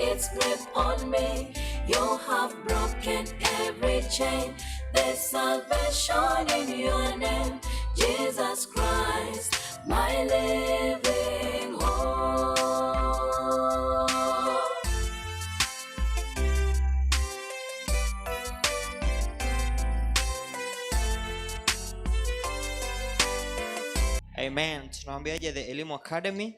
its grip on me. You have broken every chain. There's salvation in your name, Jesus Christ, my living hope. Amen. Tunawaambiaje the Elimu Academy?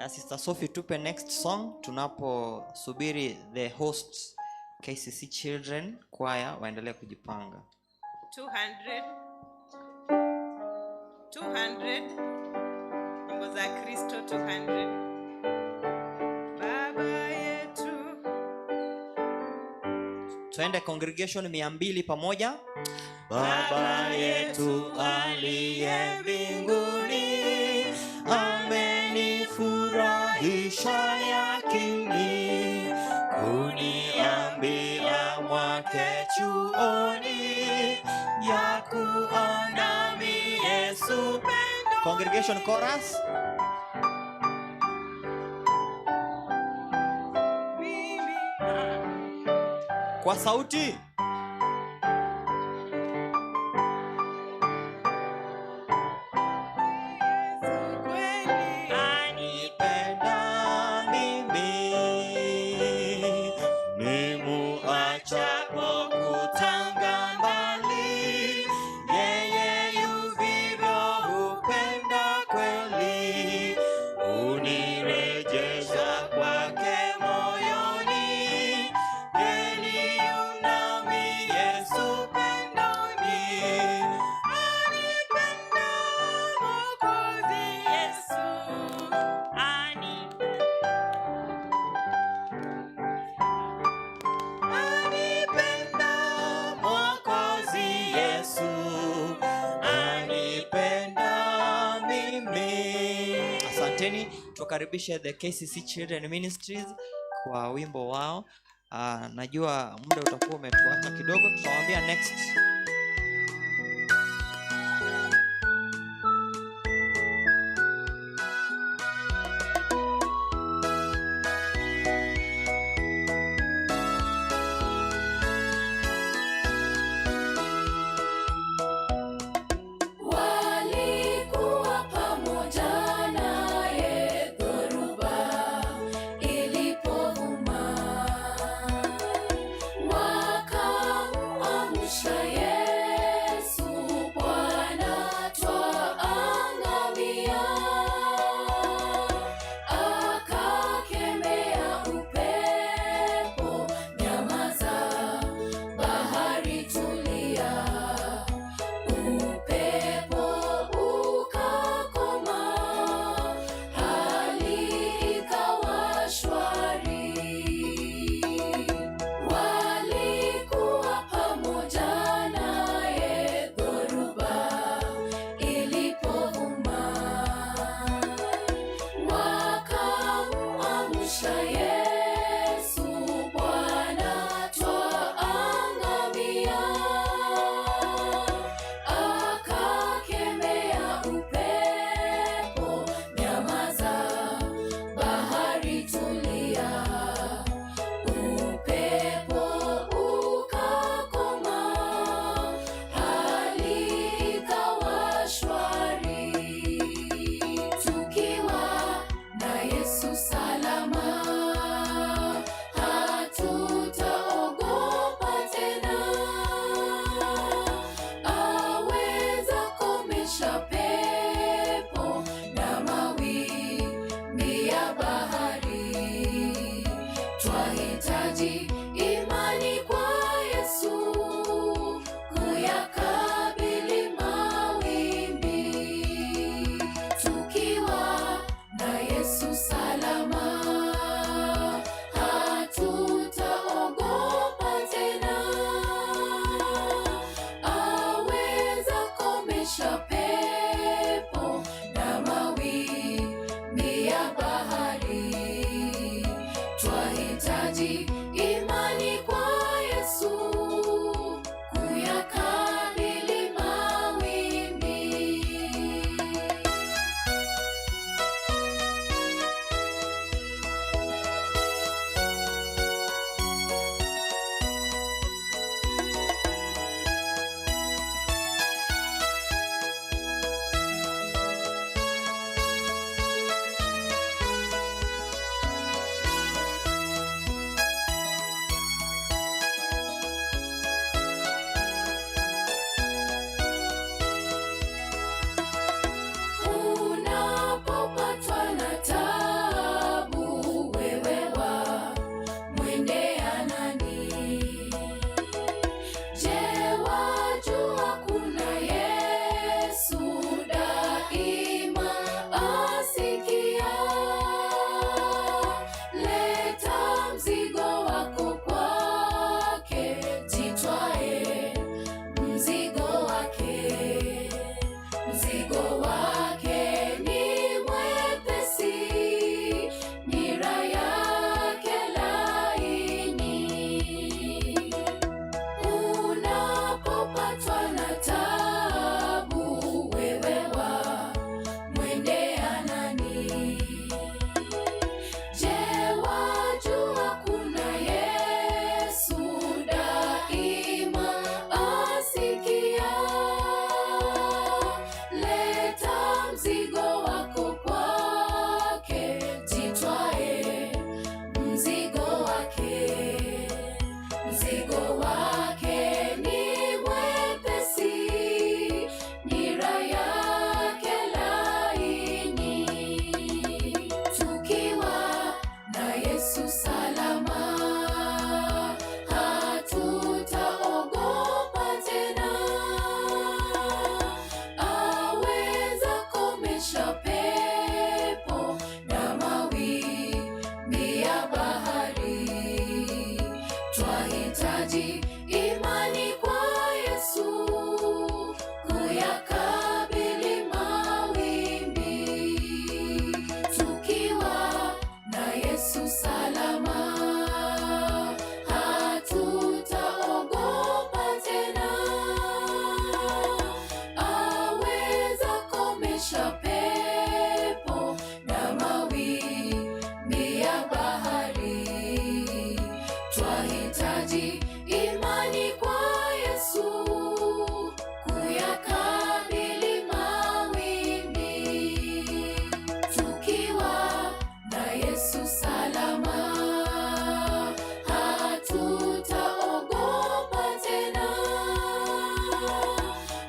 Sister Sophie tupe next song tunaposubiri the hosts KCC Children Choir waendelee kujipanga. 200 Mambo za Kristo 200. Baba yetu. Tuende congregation 200 pamoja. Baba yetu aliye mbinguni, amenifurahisha yakini, kuniambia mwake chuoni, ya kuona mi Yesu pendo. Congregation chorus. Kwa sauti. Tukaribisha the KCC Children Ministries kwa wimbo wao. Najua muda utakuwa umetuacha kidogo, tutawaambia next. Yesu salama, hatutaogopa tena. Aweza komesha pepo na mawimbi ya bahari. Twahitaji imani kwa Yesu kuyakabili mawimbi. Tukiwa na Yesu salama, hatutaogopa tena. Aweza komesha pepo na mawimbi ya bahari. Twahitaji imani kwa Yesu kuyakabili mawimbi. Tukiwa na Yesu salama, hatutaogopa tena.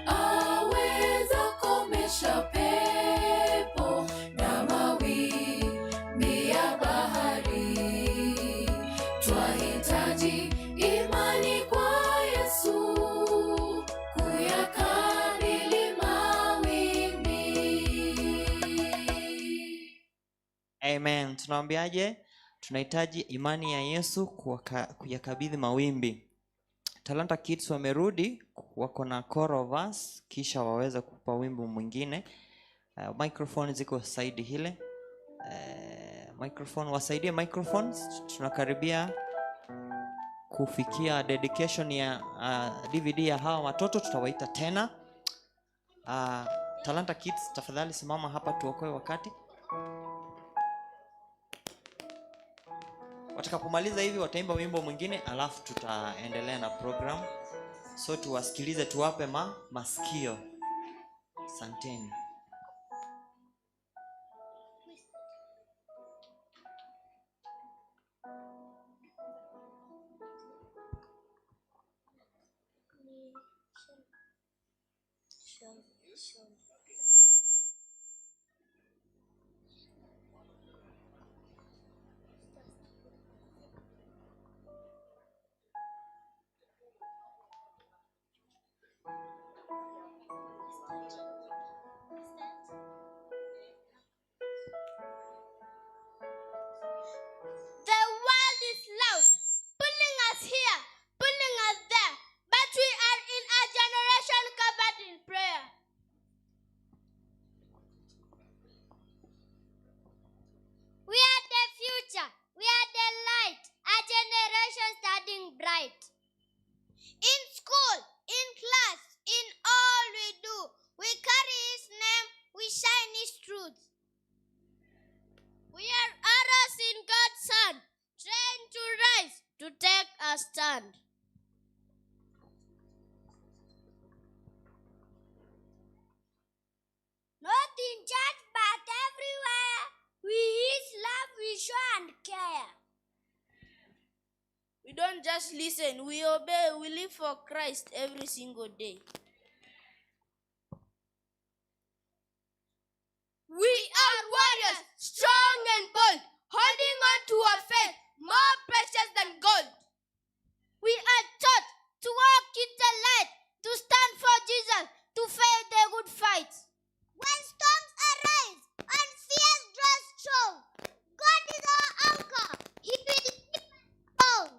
Aweza komesha pepo na mawimbi ya bahari. Twahitaji imani kwa Yesu kuyakabili mawimbi. Amen. Tunaambiaje? Tunahitaji imani ya Yesu kuyakabidhi mawimbi. Talanta Kids wamerudi, wako na choral verse, kisha waweza kupa wimbo mwingine. Microphone ziko side hile. Microphone, wasaidie microphones. Tunakaribia kufikia dedication ya DVD ya hawa watoto, tutawaita tena. Talanta Kids, tafadhali simama hapa tuokoe wakati. Watakapomaliza hivi wataimba wimbo mwingine, alafu tutaendelea na program. So tuwasikilize, tuwape masikio. Asanteni. The world is loud, pulling us here, pulling us there, but we are in a generation covered in prayer. We are the future, we are the light, a generation standing bright. In school, in class, in all we do, we carry His name, we shine His truth. We are arrows in God's hand, trained to rise, to take a stand. Not in church, but everywhere, we His love, we show and care. We don't just listen, we obey, we live for Christ every single day. We are warriors, strong and bold, holding on to our faith, more precious than gold. We are taught to walk in the light, to stand for Jesus, to fight the good fight. When storms arise and fears grow strong, God is our anchor, He will keep us strong.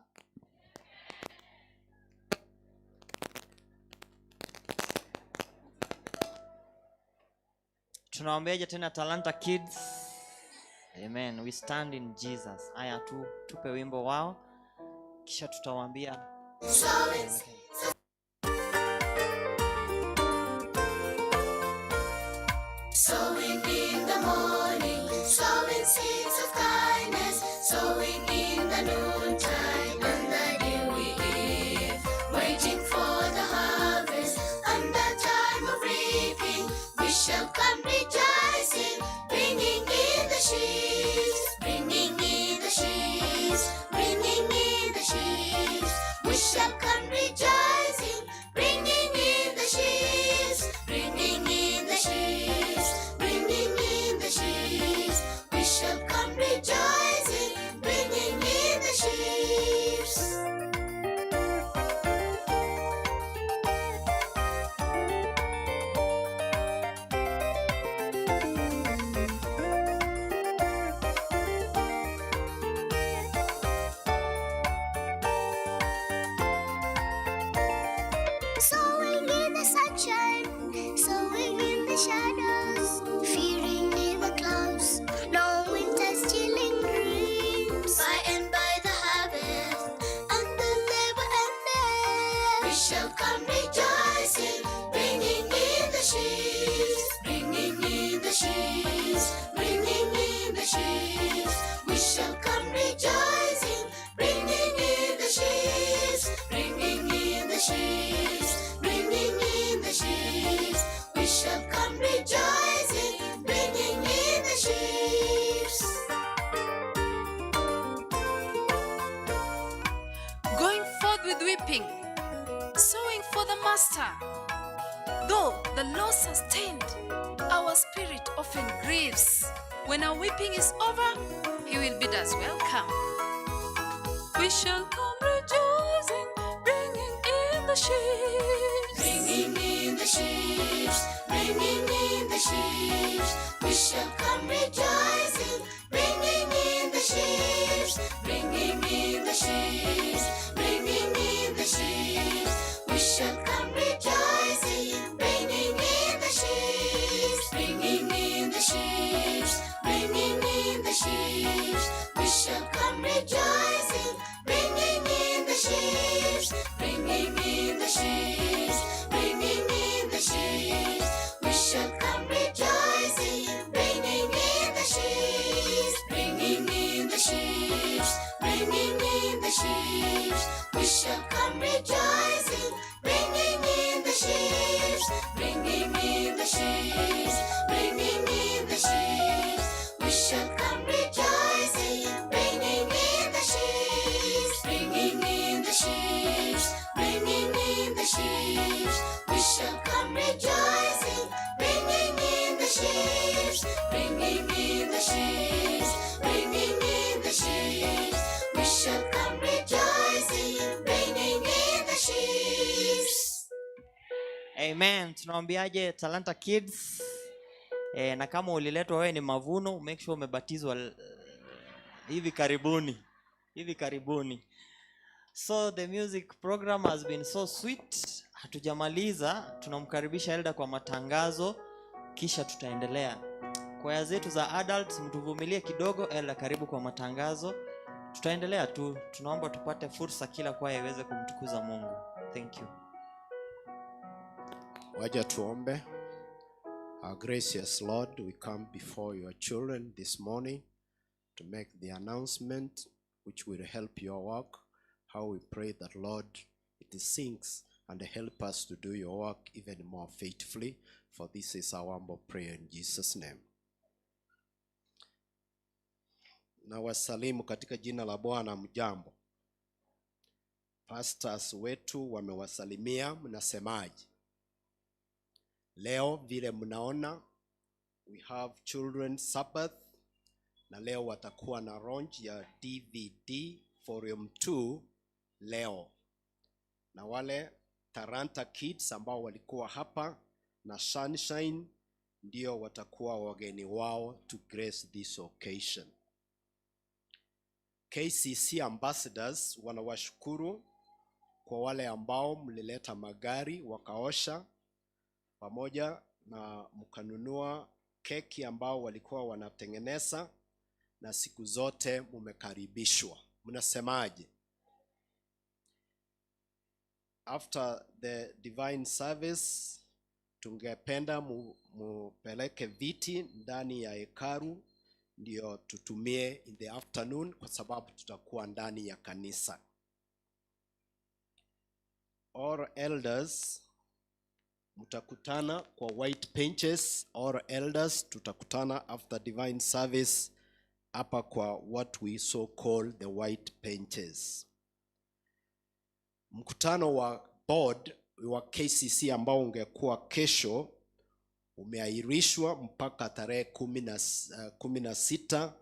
Tunawaambiaje tena Talanta Kids? Amen. We stand in Jesus. Aya tupe wimbo wao, kisha tutawaambia. Sowing in the morning, sowing seeds of kindness, sowing in the noontime and the dewy eve, waiting for the harvest and the time of reaping. We shall come rejoicing, bringing in the sheaves, bringing in the sheaves, bringing in the sheaves. We shall come rejoicing, bringing in the sheaves, bringing in the sheaves, bringing in the sheaves. We shall come weeping, sowing for the master. Though the Lord sustained, our spirit often grieves. When our weeping is over, he will bid us welcome. We shall come rejoicing, bringing in the sheaves. Bringing in the sheaves, bringing in the sheaves. We shall come rejoicing, bringing in the sheaves, bringing in the sheaves, bringing in the sheaves. We shall come rejoicing, bringing in the sheaves, bringing in the sheaves, bringing in the sheaves. We shall come rejoicing, bringing in the sheaves, bringing in the sheaves, bringing in the sheaves. We shall come rejoicing, bringing in the sheaves, bringing in the sheaves, bringing in the sheaves. We shall come rejoicing, bringing in the sheaves, bringing in the sheaves, bringing in the sheaves. We shall come rejoicing, bringing in the sheaves, bringing in the sheaves, bringing in the sheaves. We shall come rejoicing, bringing in the sheaves, bringing in the sheaves, bringing in the sheaves. We shall come rejoicing, bringing in the sheaves. Amen. Tunawaambiaje Talanta Kids? Na kama uliletwa wewe ni mavuno, make sure umebatizwa hivi karibuni. Hivi karibuni. So the music program has been so sweet. Hatujamaliza, tunamkaribisha Elda kwa matangazo kisha tutaendelea. Kwaya zetu za adults mtuvumilie kidogo, Elda karibu kwa matangazo. Tutaendelea tu. Tunaomba tupate fursa kila kwaya iweze kumtukuza Mungu. Thank you. Waja tuombe. Our gracious Lord, we come before your children this morning to make the announcement which will help your work. How we pray that, Lord, it sinks and help us to do your work even more faithfully. For this is our humble prayer in Jesus' name. Na wasalimu katika jina la Bwana. Mjambo. Pastors wetu wamewasalimia, mnasemaje? Leo vile mnaona we have children's Sabbath, na leo watakuwa na launch ya DVD Volume 2 leo. Na wale Talanta Kids ambao walikuwa hapa na Sunshine ndio watakuwa wageni wao to grace this occasion. KCC ambassadors wanawashukuru kwa wale ambao mlileta magari wakaosha, pamoja na mkanunua keki ambao walikuwa wanatengeneza, na siku zote mumekaribishwa. Mnasemaje? After the divine service, tungependa mupeleke viti ndani ya hekalu ndio tutumie in the afternoon, kwa sababu tutakuwa ndani ya kanisa. All elders mutakutana kwa white benches. All elders tutakutana after divine service hapa kwa what we so call the white benches. Mkutano wa board wa KCC ambao ungekuwa kesho umeahirishwa mpaka tarehe 16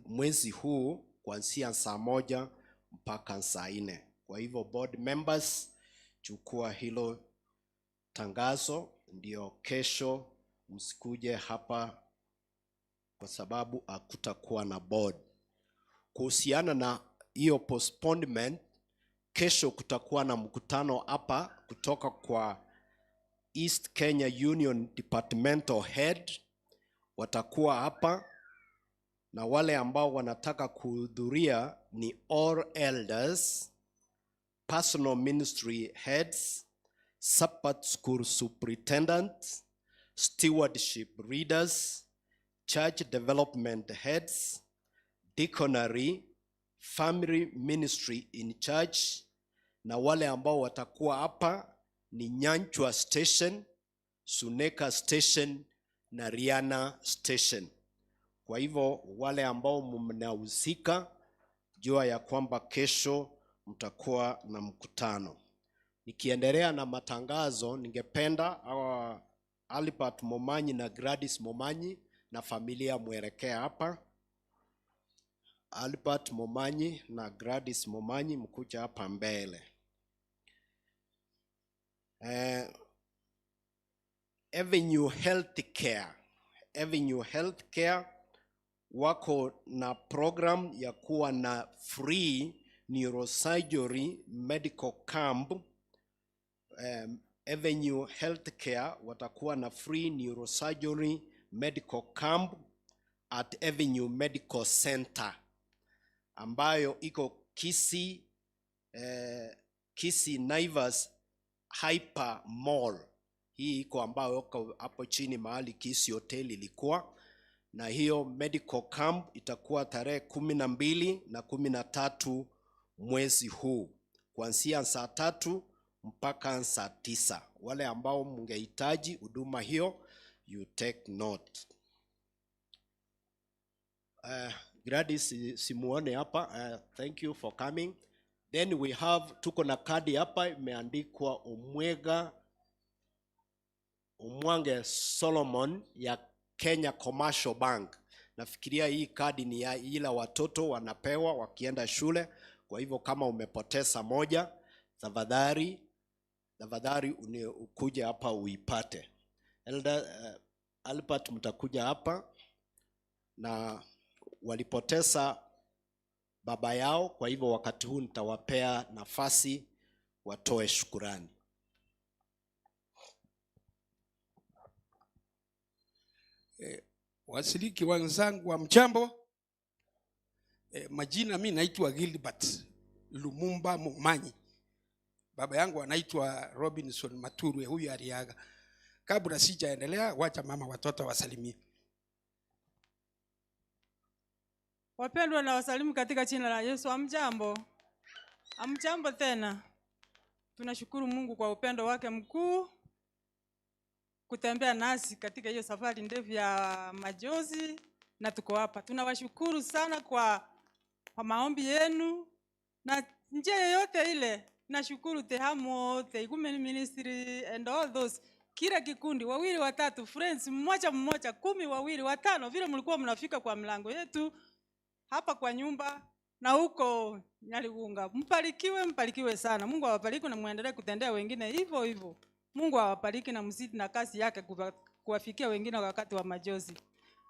mwezi huu, kuanzia saa 1 mpaka saa 4. Kwa hivyo board members, chukua hilo tangazo, ndio kesho msikuje hapa kwa sababu hakutakuwa na board. Kuhusiana na hiyo postponement, kesho kutakuwa na mkutano hapa kutoka kwa East Kenya Union Departmental Head. Watakuwa hapa, na wale ambao wanataka kuhudhuria ni all elders, personal ministry heads, Sabbath school superintendents, stewardship readers, church development heads, deaconry, family ministry in church, na wale ambao watakuwa hapa ni Nyanchwa Station, Suneka Station na Riana Station. Kwa hivyo wale ambao mnahusika, jua ya kwamba kesho mtakuwa na mkutano. Nikiendelea na matangazo, ningependa Albert Momanyi na Gladys Momanyi na familia mwelekea hapa. Albert Momanyi na Gladys Momanyi mkuja hapa mbele. Avenue Healthcare wako na program ya kuwa na free neurosurgery medical camp. Avenue Healthcare watakuwa na free neurosurgery medical camp at Avenue Medical Center ambayo iko Kisii Naivas Hyper Mall. Hii iko ambayo hapo chini mahali Kisii Hotel ilikuwa, na hiyo medical camp itakuwa tarehe 12 na 13 mwezi huu kuanzia saa 3 mpaka saa 9. Wale ambao mngehitaji huduma hiyo, you take note. Gladys simuone hapa. Thank you for coming. Then we have, tuko na kadi hapa imeandikwa Omwange Solomon ya Kenya Commercial Bank. Nafikiria hii kadi ni ya ila watoto wanapewa wakienda shule. Kwa hivyo kama umepoteza moja, tafadhali ukuje hapa uipate. Albert mtakuja hapa, na walipoteza baba yao, kwa hivyo wakati huu nitawapea nafasi watoe shukurani. Wasiliki wenzangu wa mjambo. Majina mimi naitwa Gilbert Lumumba Momanyi. Baba yangu anaitwa Robinson Maturwe, huyu aliaga. Kabla sijaendelea, wacha mama watoto wasalimie. Wapendwa na wasalimu katika jina la Yesu. Amjambo. Amjambo tena. Tunashukuru Mungu kwa upendo wake mkuu kutembea nasi katika hiyo safari ndefu ya majozi, na tuko hapa. Tunawashukuru sana kwa maombi yenu na njia yoyote ile. Nashukuru Tehamo, Igumen Ministry and all those. Kila kikundi, wawili watatu, friends, mmoja, 10, 2, 5, vile mlikuwa mnafika kwa mlango yetu hapa kwa nyumba na huko Nyaligunga. Mpalikiwe sana. Mungu awabariki na muendelee kutendea wengine hivyo hivyo. Mungu awabariki na mzidi na kazi yake kuwafikia wengine wakati wa majozi.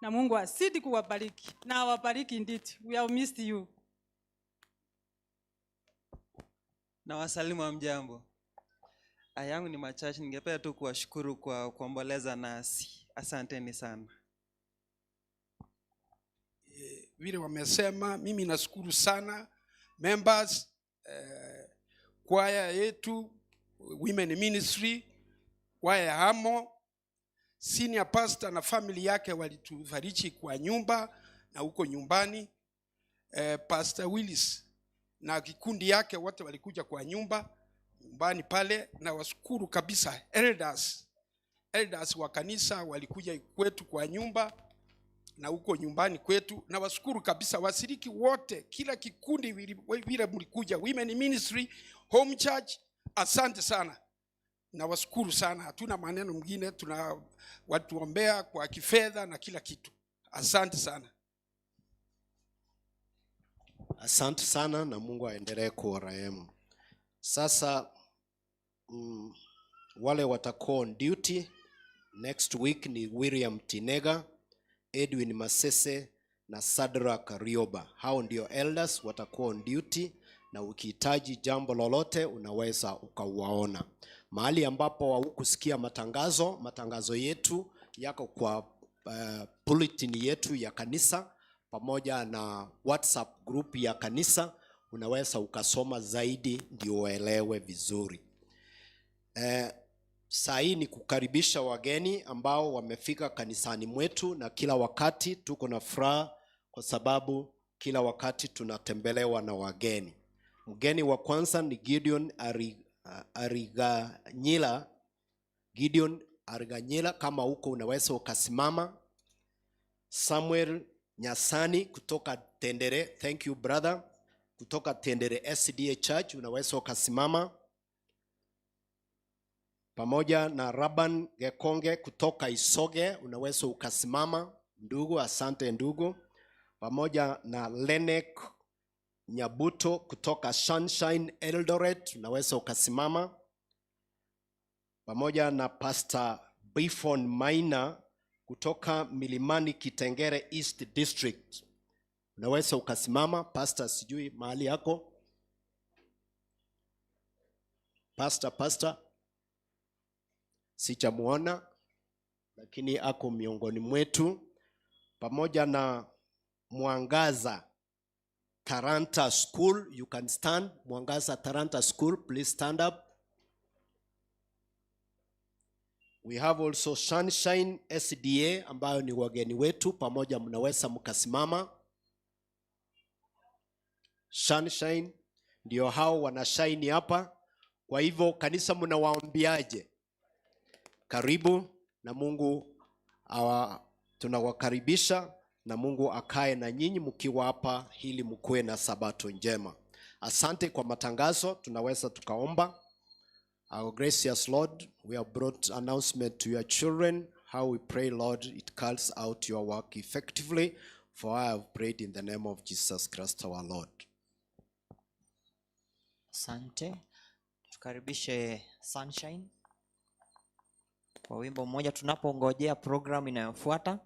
Na Mungu asidi kuwabariki. Na awabariki indeed. We have missed you. Na wasalimu wa mjambo. Yangu ni machache, ningependa tu kuwashukuru kwa kuomboleza nasi. Asanteni sana. Vile wamesema, mimi nashukuru sana members, kwaya yetu, women ministry, kwaya hamo, senior pastor na family yake walitufariji kwa nyumba na huko nyumbani. Pastor Willis na kikundi yake wote walikuja kwa nyumbani pale, na washukuru kabisa. Elders wa kanisa walikuja kwetu kwa nyumba na huko nyumbani kwetu, na washukuru kabisa. Wasiriki wote, kila kikundi vile mlikuja, women ministry, home church, asante sana. Na washukuru sana. Hatuna maneno mengine, tuna watuombea kwa kifedha na kila kitu. Asante sana. Asante sana, na Mungu aendelee kuwarehemu. Sasa wale watakuwa on duty next week ni William Tinega, Edwin Masese na Sadra Karioba. Hao ndio elders watakuwa on duty, na ukihitaji jambo lolote unaweza ukawaona. Mahali ambapo hukusikia matangazo yetu yako kwa bulletin yetu ya kanisa pamoja na WhatsApp group ya kanisa, unaweza ukasoma zaidi ndio uelewe vizuri. Saa hii ni kukaribisha wageni ambao wamefika kanisani mwetu, na kila wakati tuko na furaha kwa sababu kila wakati tunatembelewa na wageni. Mgeni wa kwanza ni Gideon Ariganyila, kama huko unaweza ukasimama. Samuel Nyasani kutoka Tendere, thank you brother. kutoka Tendere SDA Church, unaweza ukasimama. Pamoja na Raban Gekonge kutoka Isoge, unaweza ukasimama. Ndugu, asante ndugu. Pamoja na Lenek Nyabuto kutoka Sunshine Eldoret, unaweza ukasimama. Pamoja na Pastor Bifon Maina kutoka Milimani Kitengere East District, unaweza ukasimama. Pastor, sijui mahali yako. Pastor sijamuona, lakini ako miongoni mwetu. Pamoja na Mwangaza Taranta School, you can stand. Mwangaza Taranta School, please stand up. We have also Sunshine SDA ambayo ni wageni wetu, pamoja mnaweza mkasimama. Sunshine ndio hao wanashine hapa. Kwa hivyo kanisa mnawaambiaje? Karibu na Mungu tunawakaribisha na Mungu akae na nyinyi mkiwa hapa ili mkue na sabato njema. Asante kwa matangazo, tunaweza tukaomba. Our gracious Lord, we have brought announcement to your children. How we pray, Lord, it calls out your work effectively. For I have prayed in the name of Jesus Christ our Lord. Asante. Tukaribishe Sunshine kwa wimbo mmoja tunapongojea program inayofuata.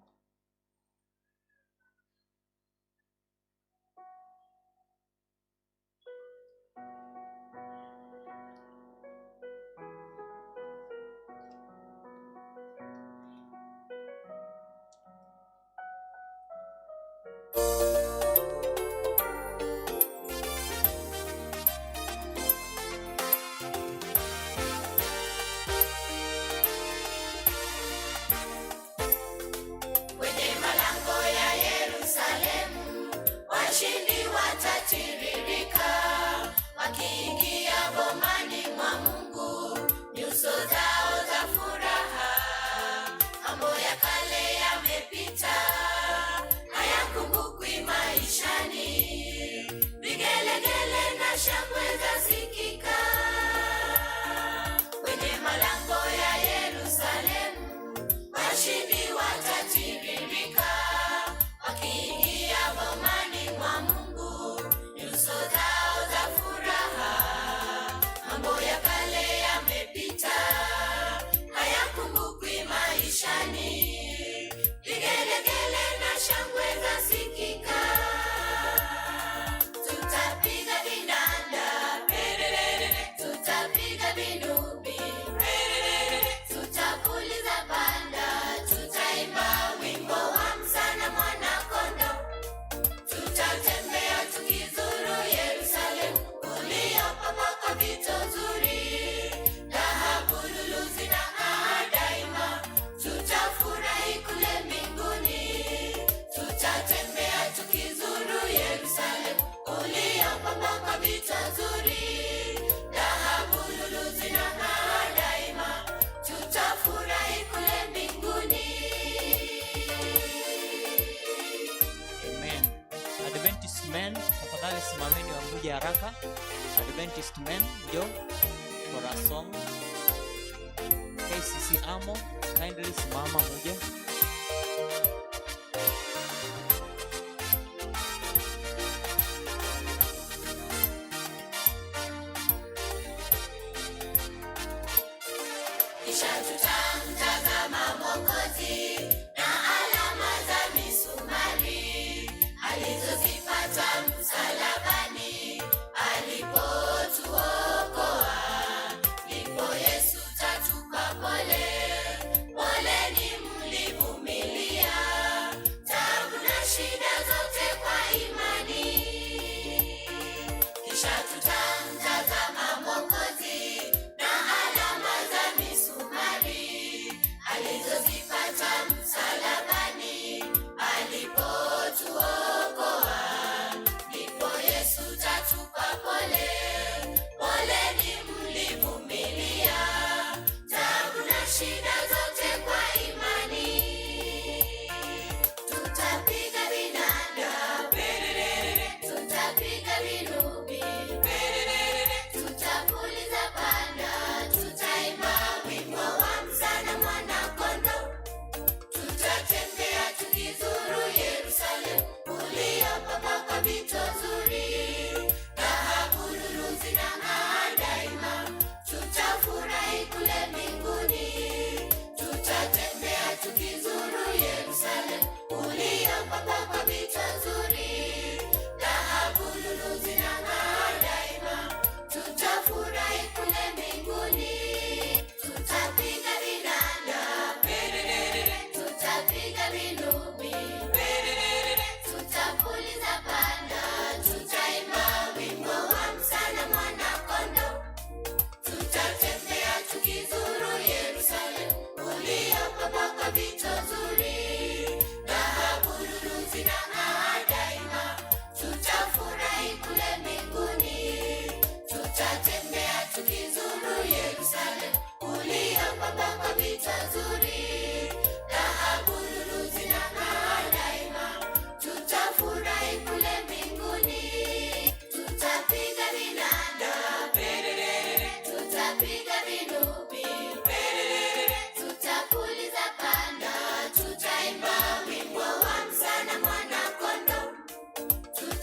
Kwenye malango ya Yerusalemu, washindi watatiririka, wakiingia bomani mwa Mungu, nyuso zao za furaha. Mambo ya kale yamepita, hayakumbukwi maishani, vigelegele na shangwe zasikika. Kwenye malango ya Yerusalemu, washindi watatiririka, wakiingia bomani mwa Mungu, nyuso zao za furaha. Mambo ya kale yamepita, hayakumbukwi maishani, vigelegele na shangwe zasikika. Tutapiga vinanda, tutapiga vinubi, tutapuliza banda, tutaimba wimbo wa msana mwana kondo. Tutatembea tukizuru Yerusalemu, uliopambwa vito nzuri, dhahabu, lulu zinang'aa daima. Tutafurahi kule mbinguni. Tutatembea tukizuru Yerusalemu, uliopambwa vito nzuri, dhahabu, lulu zinang'aa daima. Tutafurahi kule mbinguni. Amen. Adventist men, tafadhali simameni wakuje haraka. Adventist men, jo for a song. KCC Amo, kindly simama muje. Kisha tutamtazama Mwokozi na alama za misumari alizozipata msalabani alipotuokoa. Ndipo Yesu tatupa pole, poleni mlivumilia taabu na shida zote kwa imani. Kisha tutamtazama Mwokozi na alama za misumari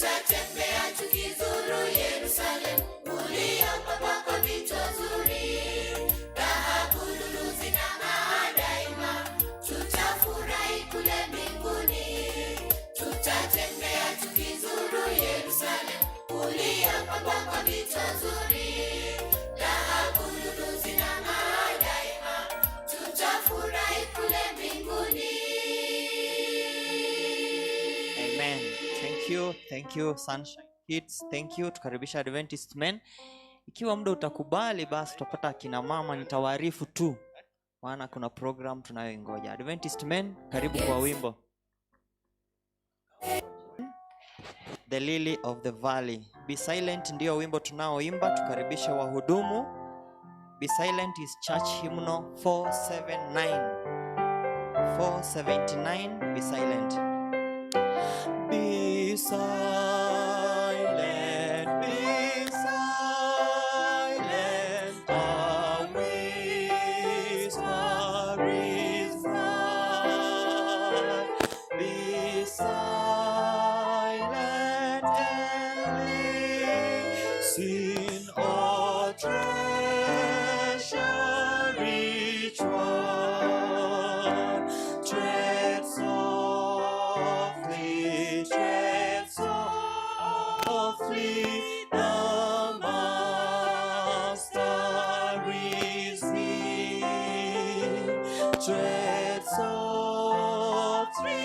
tutatembea tukizuru Yerusalemu, uliopambwa kwa vito zuri, dhahabu, lulu zinang'aa daima, tutafurahi kule mbinguni. Tutatembea tukizuru Yerusalemu, uliopambwa kwa vito zuri, dhahabu, lulu zinang'aa daima, tutafurahi kule mbinguni. Amen. Thank you Sunshine Kids. Thank you. Tukaribisha Adventist Men. Ikiwa muda utakubali, basi tutapata akina mama, nitawaarifu tu, maana kuna program tunayoingoja. Adventist Men, karibu kwa wimbo The Lily of the Valley. Be Silent ndio wimbo tunaoimba. Tukaribishe wahudumu. Be Silent is church hymnal 479. Be silent. Be silent, be silent, a whisper is thine. Be silent and listen, O treasure rich one. Tread softly, the Master is near. Tread softly,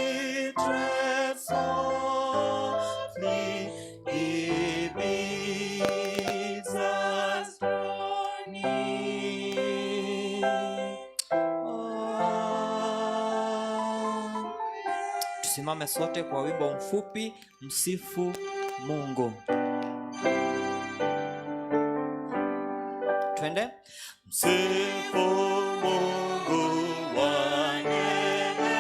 He bids us draw near. Tusimame sote kwa wimbo mfupi, Msifu Mungu. Twende. Msifu Mungu wa neema,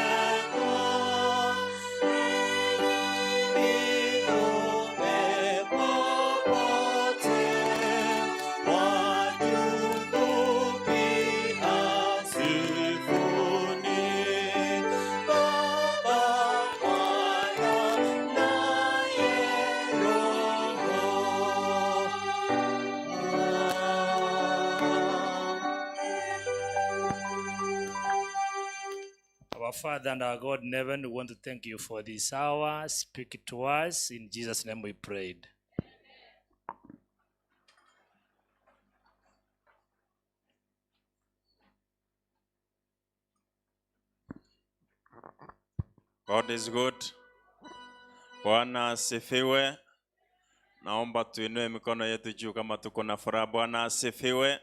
viumbe popote, wajungu pia sifuni. Baba, Mwana, naye Roho. Our Father and our God in heaven, we want to thank you for this hour. Speak to us. In Jesus' name we prayed. God is good. Bwana asifiwe. Naomba tuinue mikono yetu juu kama tuko na furaha. Bwana asifiwe.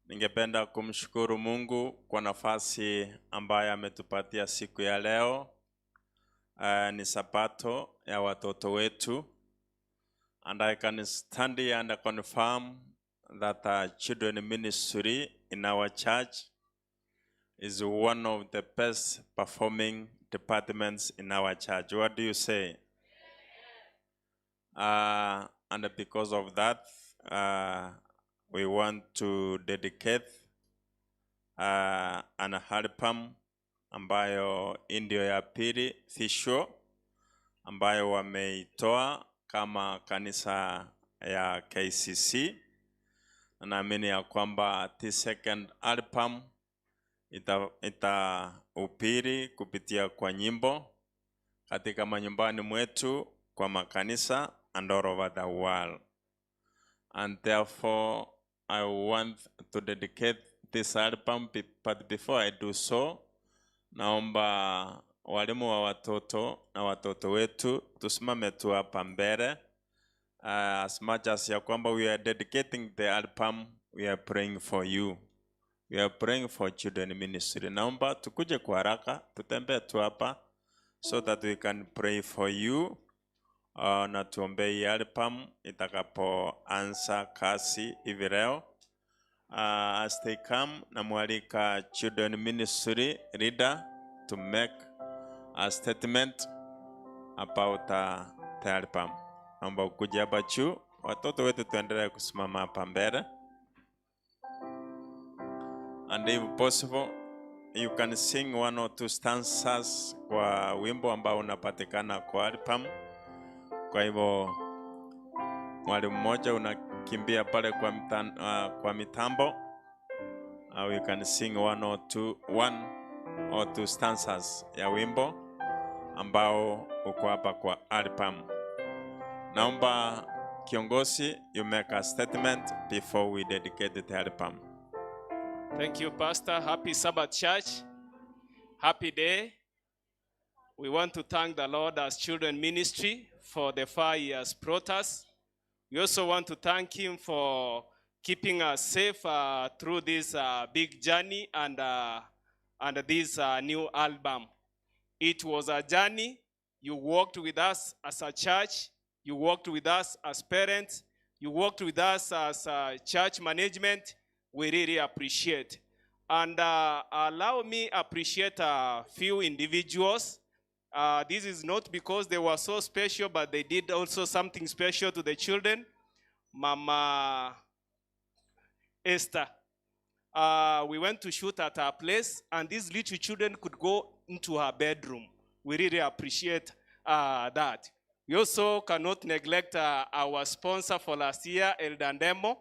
Ningependa kumshukuru Mungu kwa nafasi ambayo ametupatia siku ya leo. Ni Sabato ya watoto wetu. And I can stand here and confirm that our children ministry in our church is one of the best performing departments in our church. What do you say? And because of that, we want to dedicate an album ambayo ndio ya pili official ambayo wameitoa kama kanisa ya KCC. Na naamini ya kwamba the second album ita upiri kupitia kwa nyimbo katika manyumbani mwetu, kwa makanisa and all over the world. And therefore I want to dedicate this album, but before I do so, naomba walimu wa watoto na watoto wetu tusimame tu hapa mbele. As much as ya kwamba we are dedicating the album, we are praying for you. We are praying for children ministry. Naomba tukuje kwa haraka, tutembee tu hapa so that we can pray for you. Na tuombee album itakapo ansa kasi hivi leo. As they come, namwalika children ministry leader to make a statement about the album. Naomba ukuje hapa juu, watoto wetu tuendelee kusimama hapa mbele. And if possible, you can sing 1 or 2 stanzas kwa wimbo ambao unapatikana kwa album. Kwa hivyo mwalimu mmoja unakimbia pale kwa mitambo. We can sing one or two stanzas ya wimbo ambao uko hapa kwa album. Naomba kiongozi, you make a statement before we dedicate the album. Thank you, Pastor. Happy Sabbath, church. Happy day. We want to thank the Lord as children ministry for the far he has brought us. We also want to thank him for keeping us safe through this big journey and this new album. It was a journey. You walked with us as a church. You walked with us as parents. You walked with us as church management. We really appreciate. And allow me appreciate a few individuals. This is not because they were so special, but they did also something special to the children. Mama Esther. We went to shoot at her place, and these little children could go into her bedroom. We really appreciate that. We also cannot neglect our sponsor for last year, Elder Ndemo,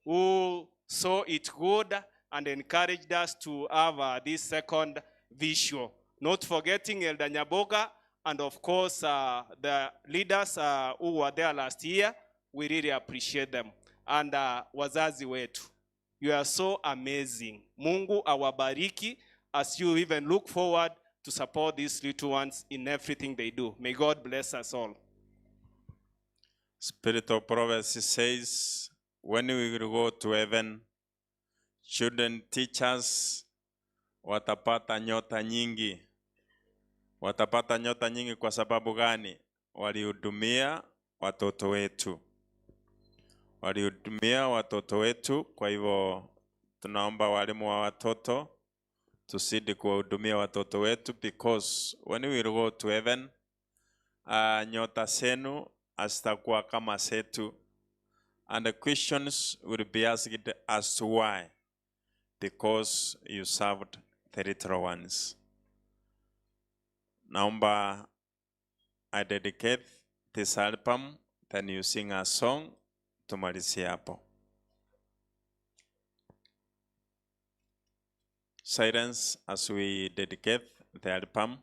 who saw it good and encouraged us to have this second visual. Not forgetting Elder Nyaboga and of course the leaders who were there last year. We really appreciate them. And wazazi wetu, you are so amazing. Mungu awabariki as you even look forward to support these little ones in everything they do. May God bless us all. Spirit of prophecy says, when we will go to heaven, children teachers watapata nyota nyingi. Watapata nyota nyingi kwa sababu gani? Walihudumia watoto wetu. Walihudumia watoto wetu. Kwa hivyo tunaomba walimu wa watoto tusidi kuwahudumia watoto wetu, because when we will go to heaven, nyota zenu hazitakuwa kama zetu. And the questions will be asked as to why. Because you served the little ones. Naomba I dedicate this album, then you sing a song, tumalizie hapo. Silence as we dedicate the album.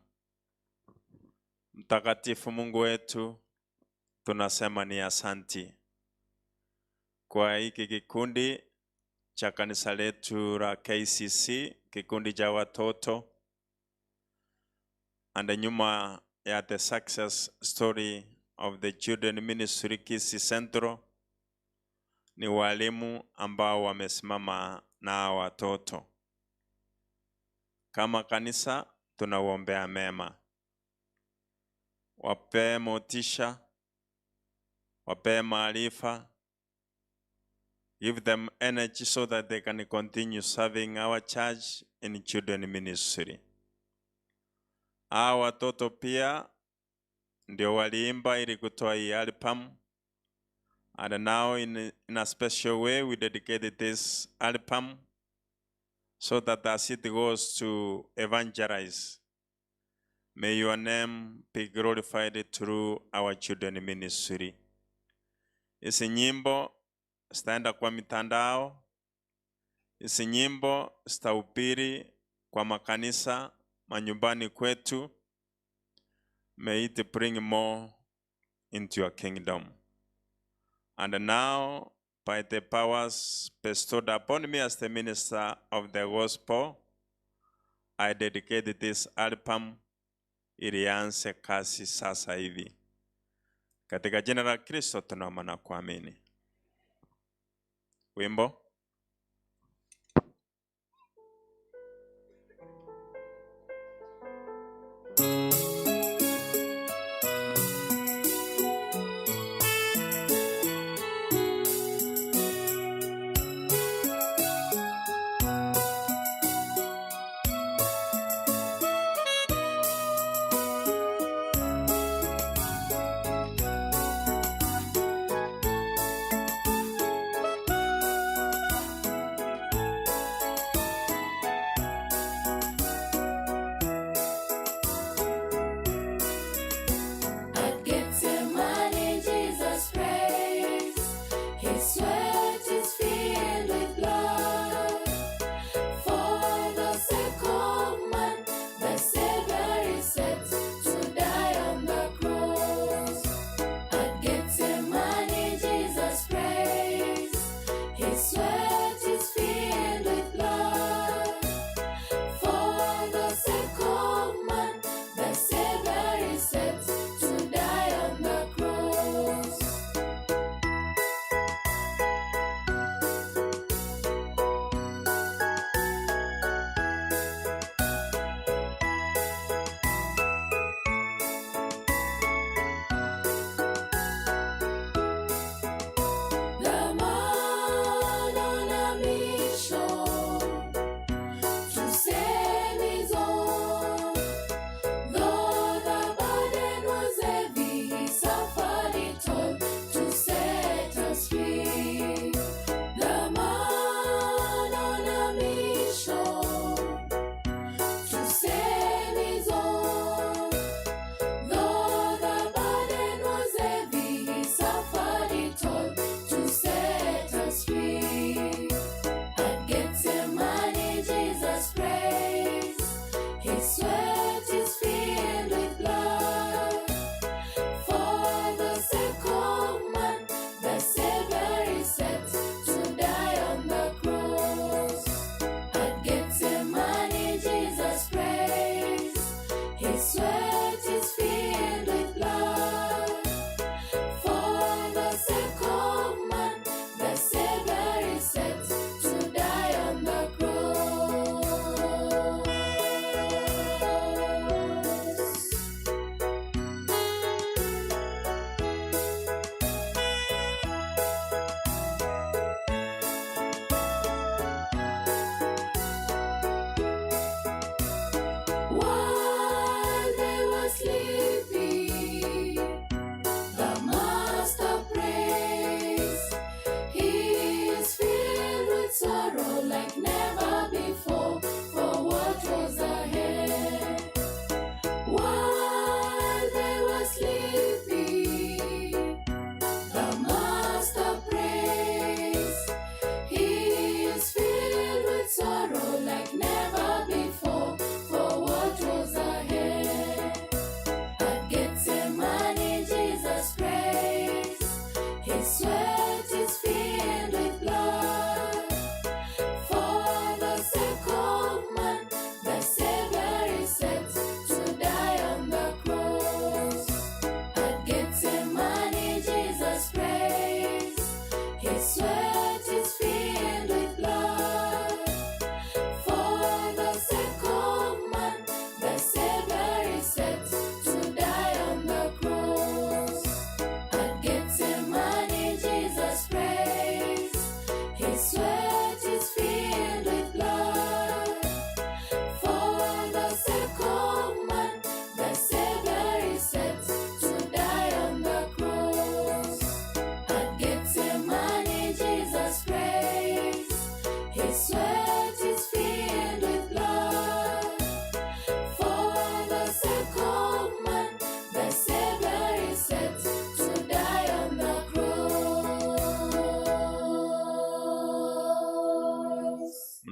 Mtakatifu Mungu wetu, tunasema ni asanti kwa hiki kikundi cha kanisa letu la KCC, kikundi cha watoto. And nyuma ya the success story of the children ministry Kisii Central ni walimu ambao wamesimama na watoto. Kama kanisa tunawaombea mema. Wape motisha, wape maarifa. Give them energy so that they can continue serving our church in children ministry. Hawa watoto pia ndio waliimba ili kutoa hii album. And now in a special way we dedicated this album so that as it goes to evangelize, may your name be glorified through our children ministry. Hizi nyimbo zitaenda kwa mitandao. Hizi nyimbo zitahubiri kwa makanisa, manyumbani kwetu. May it bring more into your kingdom. And now, by the powers bestowed upon me as the minister of the gospel, I dedicate this album ili anze kazi sasa hivi. Katika jina la Kristo tunaomba na kuamini. Wimbo.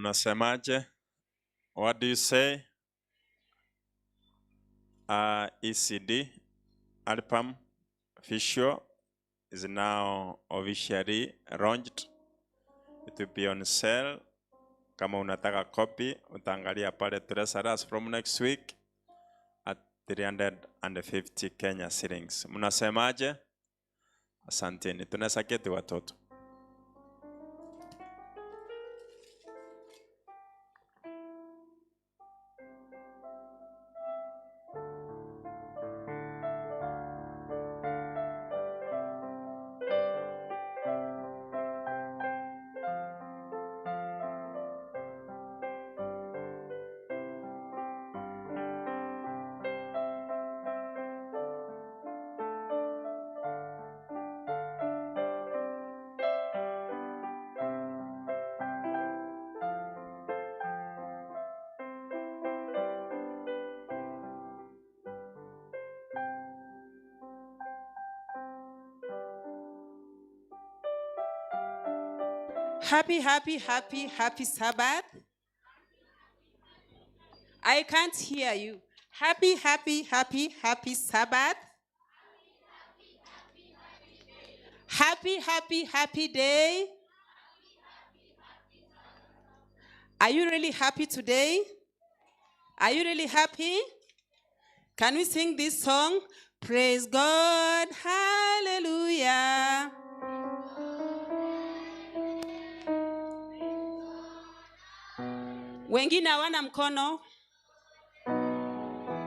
Mnasemaje? What do you say? ECD album official is now officially launched. It will be on sale. Kama unataka copy, utaangalia pale Treasures from next week at 350 Kenya shillings. Mnasemaje? Asanteni. Tunaweza keti watoto. Happy Sabbath. I can't hear you. Happy Sabbath. Happy day. Are you really happy today? Are you really happy? Can we sing this song? Praise God, hallelujah. Wengine hawana mkono.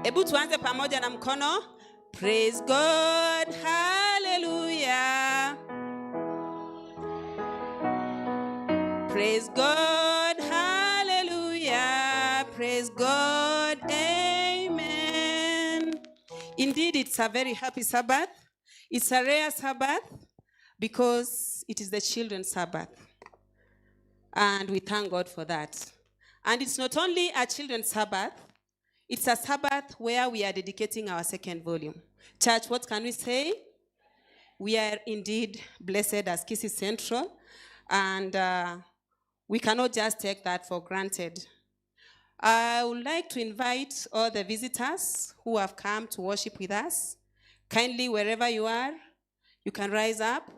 Hebu tuanze pamoja na mkono. Praise God, hallelujah. Praise God, hallelujah. Praise God, amen. Indeed, it's a very happy Sabbath. It's a rare Sabbath because it is the children's Sabbath. And we thank God for that. And it's not only a children's Sabbath, it's a Sabbath where we are dedicating our second volume. Church, what can we say? We are indeed blessed as Kisii Central, and we cannot just take that for granted. I would like to invite all the visitors who have come to worship with us. Kindly, wherever you are, you can rise up.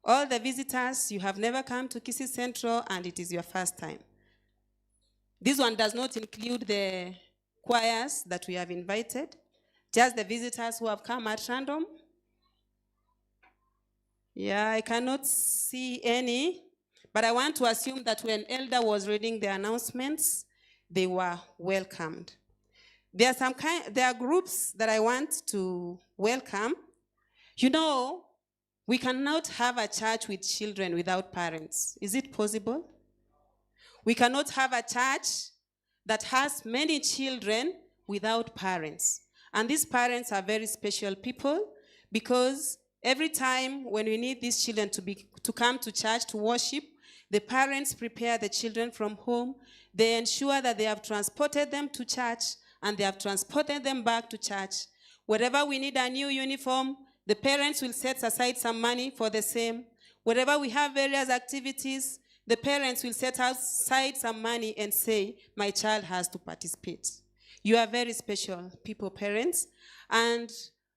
All the visitors, you have never come to Kisii Central and it is your first time. This one does not include the choirs that we have invited, just the visitors who have come at random. Yeah, I cannot see any, but I want to assume that when Elder was reading the announcements, they were welcomed. There are groups that I want to welcome. You know, we cannot have a church with children without parents. Is it possible? We cannot have a church that has many children without parents. And these parents are very special people because every time when we need these children to come to church to worship, the parents prepare the children from home. They ensure that they have transported them to church and they have transported them back to church. Wherever we need a new uniform, the parents will set aside some money for the same. Wherever we have various activities, the parents will set aside some money and say, my child has to participate. You are very special people, parents. And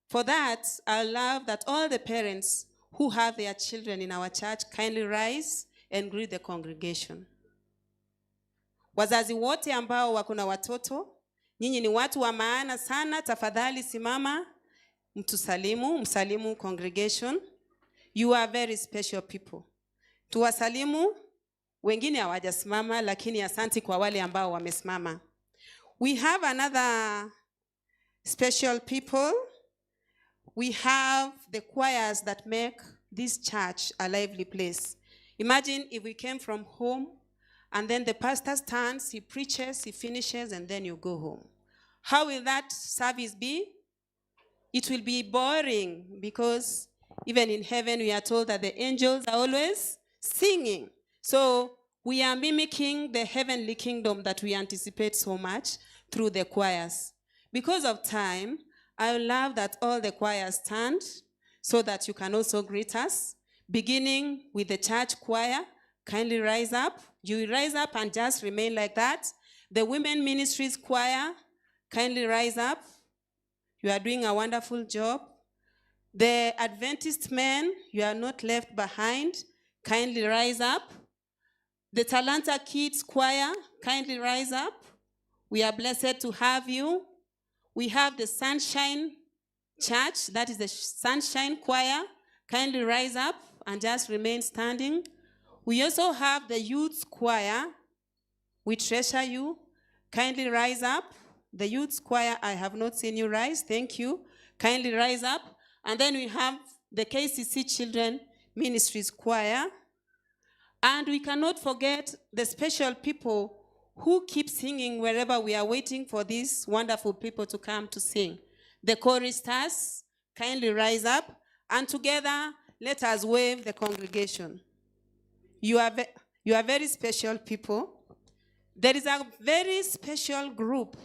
for that, I love that all the parents who have their children in our church kindly rise and greet the congregation. Wazazi wote ambao wako na watoto, nyinyi ni watu wa maana sana, tafadhali simama, msalimu congregation. You are very special people. Tuwasalimu, wengine hawajasimama lakini asante kwa wale ambao wamesimama. We have another special people. We have the choirs that make this church a lively place. Imagine if we came from home and then the pastor stands, he preaches, he finishes, and then you go home. How will that service be? It will be boring because even in heaven we are told that the angels are always singing. So we are mimicking the heavenly kingdom that we anticipate so much through the choirs. Because of time, I love that all the choirs stand so that you can also greet us, beginning with the church choir. kindly rise up. You will rise up and just remain like that. The women ministries choir, kindly rise up. You are doing a wonderful job. The Adventist men, you are not left behind. Kindly rise up. The Talanta Kids choir, kindly rise up. We are blessed to have you. We have the Sunshine Church, that is the Sunshine Choir. Kindly rise up and just remain standing. We also have the Youth Choir. We treasure you. Kindly rise up. The Youth Choir, I have not seen you rise. Thank you. Kindly rise up. And then we have the KCC Children Ministries Choir. And we cannot forget the special people who keep singing wherever we are waiting for these wonderful people to come to sing. The choristers, kindly rise up, and together let us wave the congregation. You are very special people. There is a very special group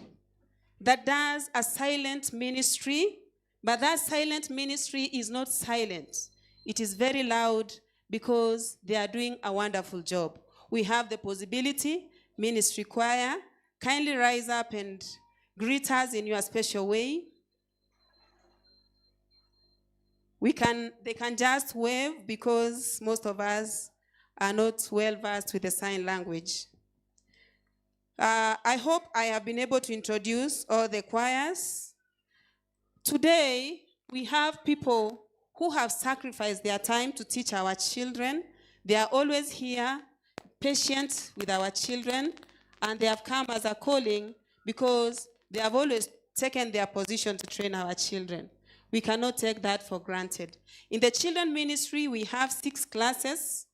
that does a silent ministry, but that silent ministry is not silent. It is very loud because they are doing a wonderful job. We have the Possibility Ministry Choir. Kindly rise up and greet us in your special way. They can just wave because most of us are not well versed with the sign language. I hope I have been able to introduce all the choirs. Today, we have people who have sacrificed their time to teach our children. They are always here, patient with our children, and they have come as a calling because they have always taken their position to train our children. We cannot take that for granted. In the children ministry, we have 6 classes.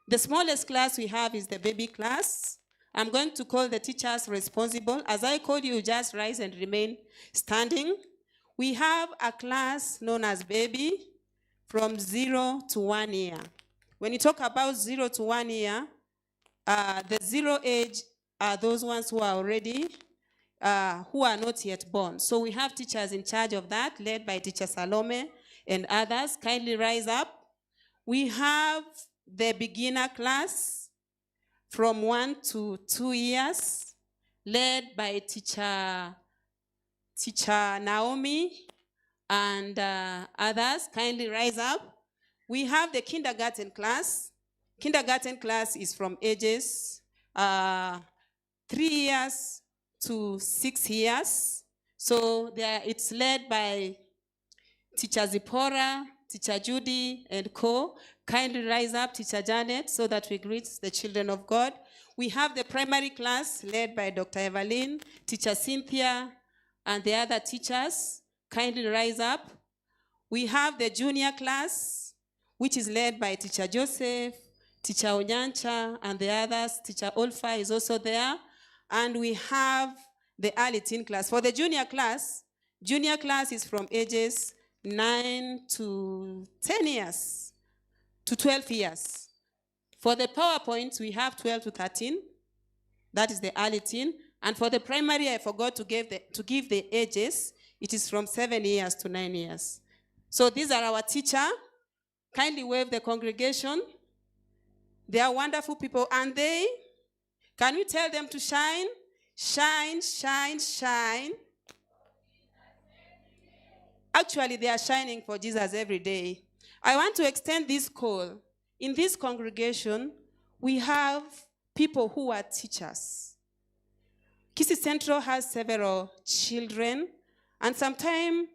The smallest class we have is the baby class. I'm going to call the teachers responsible. As I call you, just rise and remain standing. We have a class known as baby from 0 to 1 year. When you talk about 0 to 1 year, the 0 age are those ones who are already who are not yet born. So we have teachers in charge of that, led by Teacher Salome and others. Kindly rise up. We have the beginner class from 1 to 2 years, led by Teacher Naomi and others. Kindly rise up. We have the kindergarten class. Kindergarten class is from ages 3 years to 6 years. So it's led by Teacher Zipporah, Teacher Judy, and co. Kindly rise up, Teacher Janet, so that we greet the children of God. We have the primary class led by Dr. Evelyn, Teacher Cynthia, and the other teachers. Kindly rise up. We have the junior class, which is led by Teacher Joseph, Teacher Onyancha, and the others. Teacher Olfa is also there. And we have the early teen class. For the junior class is from ages 9 to 10 years to 12 years. For the PowerPoint, we have 12 to 13. That is the early teen. And for the primary, I forgot to give the ages. It is from 7 years to 9 years. So these are our teachers. Kindly wave the congregation. They are wonderful people. And can you tell them to shine? Shine, shine, shine. Actually, they are shining for Jesus every day. I want to extend this call. In this congregation, we have people who are teachers. Kisii Central has several children, and sometimes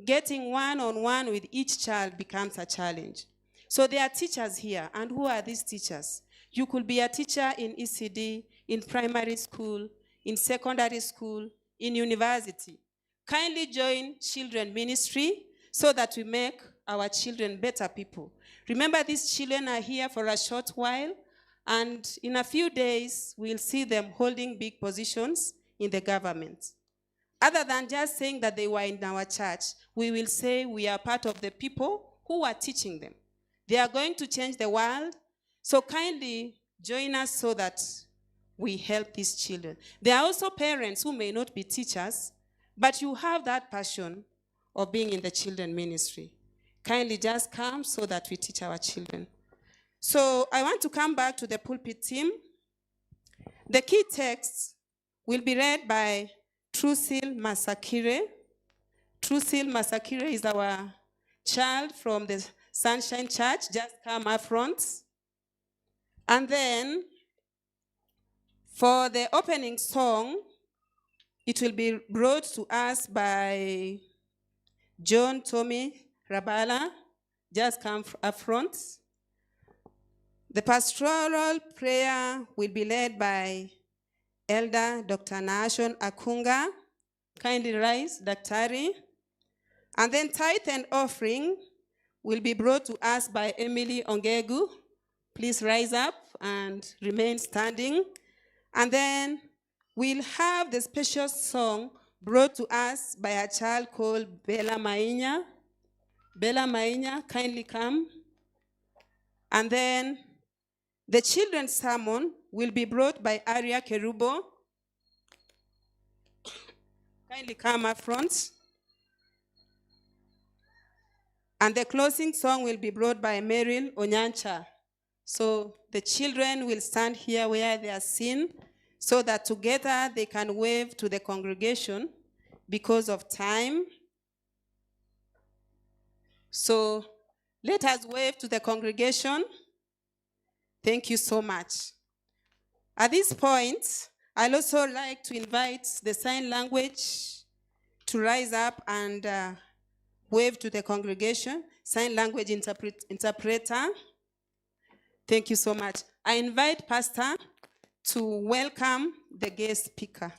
getting one-on-one with each child becomes a challenge. So there are teachers here, and who are these teachers? You could be a teacher in ECD, in primary school, in secondary school, in university. Kindly join children ministry so that we make our children better people. Remember, these children are here for a short while, and in a few days, we'll see them holding big positions in the government. Other than just saying that they were in our church, we will say we are part of the people who are teaching them. They are going to change the world, so kindly join us so that we help these children. There are also parents who may not be teachers, but you have that passion of being in the children ministry. Kindly just come so that we teach our children. So I want to come back to the pulpit team. The key text will be read by Trusil Masakire. Trusil Masakire is our child from the Sunshine Church. Just come up front. And then for the opening song, it will be brought to us by John Tommy Rabala. Just come up front. The pastoral prayer will be led by Elder Dr. Nashon Akunga. Kindly rise, Daktari. And then tithe and offering will be brought to us by Emily Ongegu. Please rise up and remain standing. And then we'll have the special song brought to us by a child called Bella Mainya. Bella Mainya, kindly come. And then the children's sermon will be brought by Aria Kerubo. Kindly come up front. And the closing song will be brought by Meryl Onyancha. So the children will stand here where they are seen so that together they can wave to the congregation because of time. So let us wave to the congregation. Thank you so much. At this point, I'd also like to invite the sign language to rise up and wave to the congregation. Sign language interpreter. Thank you so much. I invite Pastor to welcome the guest speaker.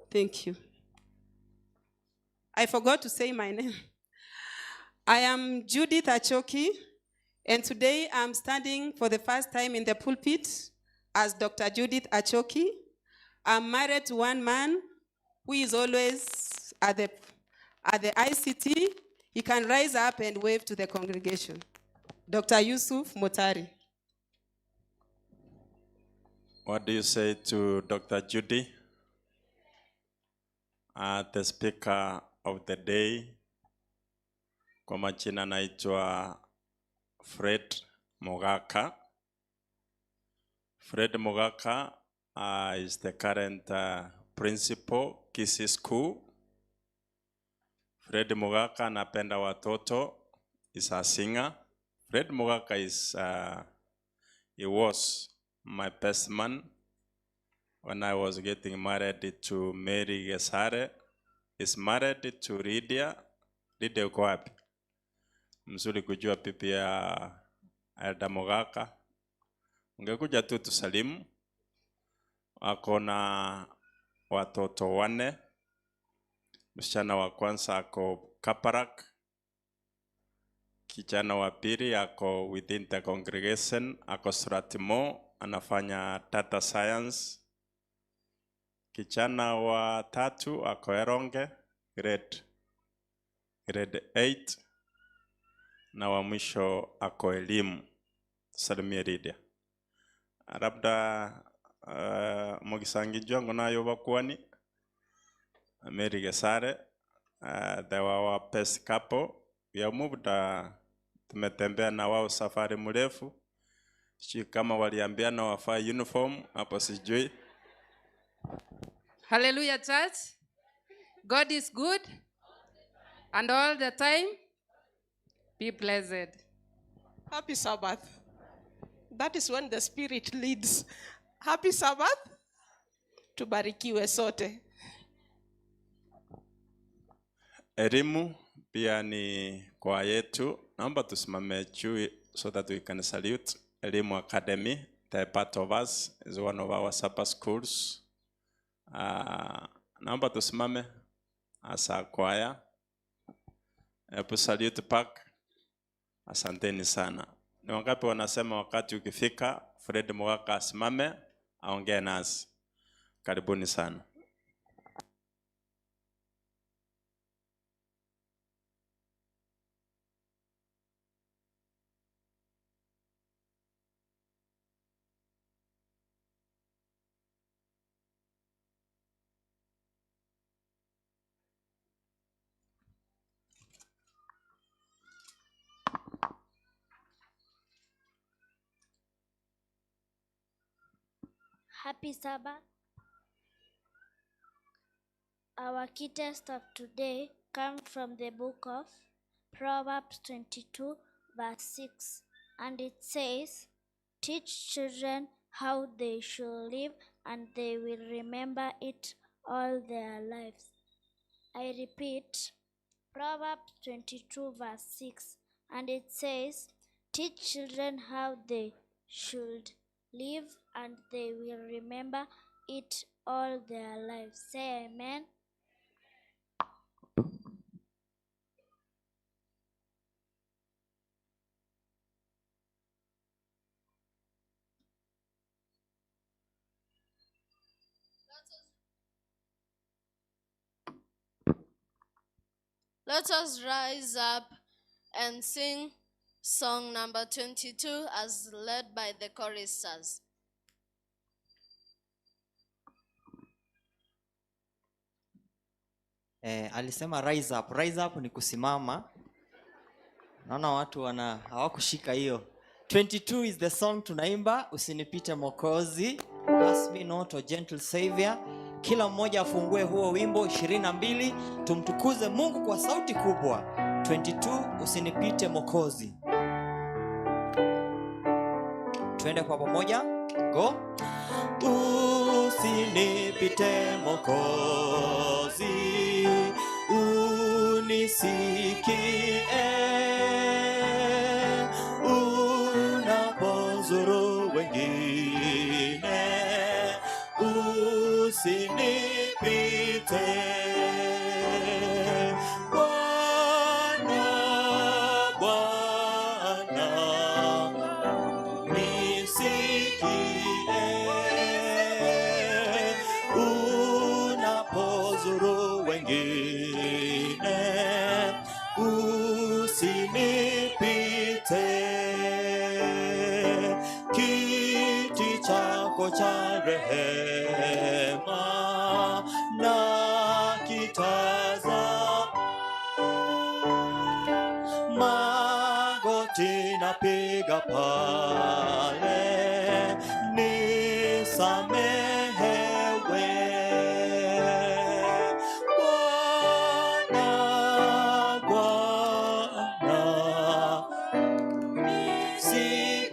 Thank you. I forgot to say my name. I am Judith Achoki, and today I'm standing for the first time in the pulpit as Dr. Judith Achoki. I'm married to one man who is always at the ICT. He can rise up and wave to the congregation. Dr. Yusuf Motari. What do you say to Dr. Judy, the speaker of the day? Kwa majina naitwa Fred Mogaka. Fred Mogaka is the current principal, Kisii School. Fred Mogaka anapenda watoto, is a singer. Fred Mogaka is, he was my best man when I was getting married to Mary Gesare. Is married to Lydia. Lydia uko wapi? Mzuri kujua pipi ya Elda Mogaka. Ungekuja tu tusalimu. Ako na watoto 4. Msichana wa kwanza ako Kaparak. Kijana wa pili ako within the congregation, ako Stratimo, anafanya data science. Kijana wa 3 ako Eronge, grade 8. Na wa mwisho ako elimu. Salimia Lydia. Labda Mogisangi Jongo na yoba kuani. Mary Gesare. They were our best couple. We have moved, tumetembea na wao safari mrefu. Sijui kama waliambiana wafaa uniform, hapo sijui. Hallelujah, church. God is good. And all the time, be blessed. Happy Sabbath. That is when the Spirit leads. Happy Sabbath. Tubarikiwe sote. Elimu pia ni kwa yetu. Naomba tusimame juu so that we can salute. Elimu Academy, the part of us, is one of our Sabbath schools. Naomba tusimame as a choir. Salute Park. Asanteni sana. Ni wangapi wanasema wakati ukifika Fred Mogaka asimame aongee nasi. Karibuni sana. Happy Sabbath. Our key text of today comes from the book of Proverbs 22, verse 6, and it says, "Teach children how they should live, and they will remember it all their lives." I repeat, Proverbs 22, verse 6, and it says, "Teach children how they should live, and they will remember it all their lives." Say amen. Let us rise up and sing song number 22 as led by the choristers. Alisema rise up. Rise up ni kusimama. Naona watu hawakushika hiyo. 22 is the song tunaimba, usinipite Mwokozi, pass me not, O gentle savior. Kila mmoja afungue huo wimbo 22, tumtukuze Mungu kwa sauti kubwa. 22, usinipite Mwokozi. Twende kwa pamoja. Go. Usinipite Mwokozi, unisikie unapozuru wengine, usinipite Bwana, Bwana, nisikie unapozuru wengine, usinipite. Kiti chako cha rehema na kitazama, magoti napiga pale, nisamehewe Bwana, Bwana, nisikie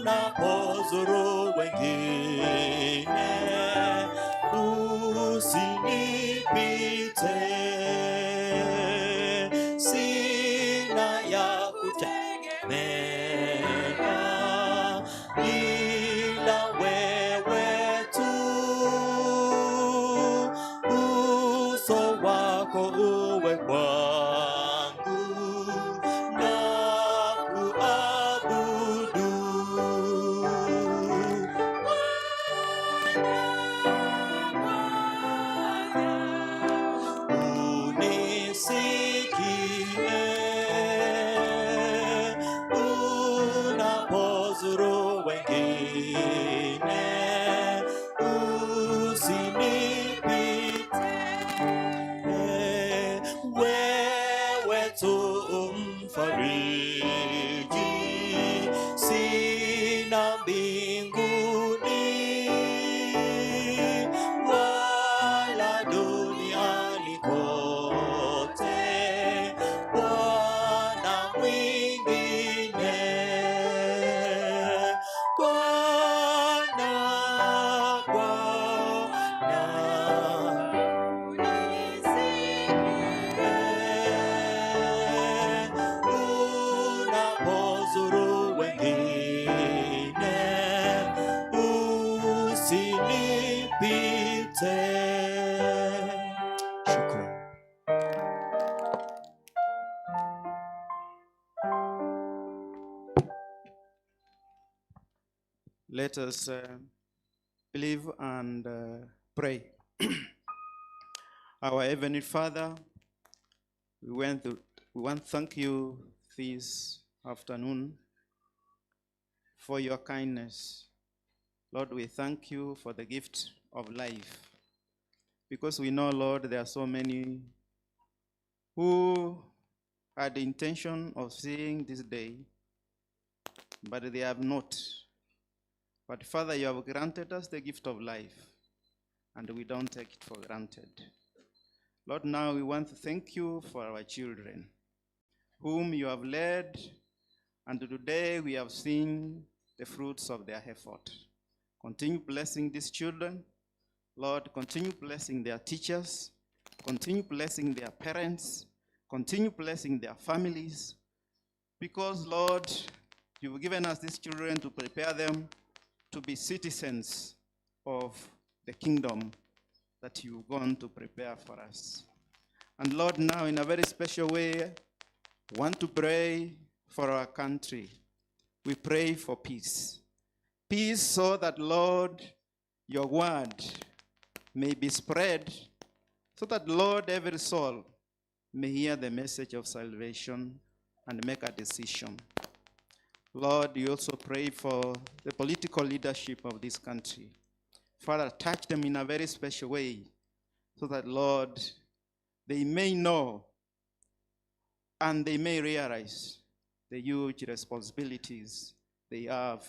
unapozuru wengine, usinipite. Sina ya kutegemea ila wewe tu, uso wako uwe kwangu na kuabudu. Unisikie unapozuru wengine, usinipite. Wewe tu umfariji, sina mbinguni wala duniani kote Bwana mwingine. Bwana, Bwana, unapozuru wengine, usinipite. Shukrani. Let us believe and pray. Our Heavenly Father, we want to thank you this afternoon for your kindness. Lord, we thank you for the gift of life, because we know, Lord, there are so many who had the intention of seeing this day, but they have not. But Father, you have granted us the gift of life, and we don't take it for granted. Lord, now we want to thank you for our children, whom you have led, and today we have seen the fruits of their effort. Continue blessing these children. Lord, continue blessing their teachers. Continue blessing their parents. Continue blessing their families. Because, Lord, you've given us these children to prepare them to be citizens of the kingdom that you've gone to prepare for us. And Lord, now in a very special way, want to pray for our country. We pray for peace. Peace so that, Lord, your word may be spread, so that, Lord, every soul may hear the message of salvation and make a decision. Lord, you also pray for the political leadership of this country. Father, touch them in a very special way, so that, Lord, they may know and they may realize the huge responsibilities they have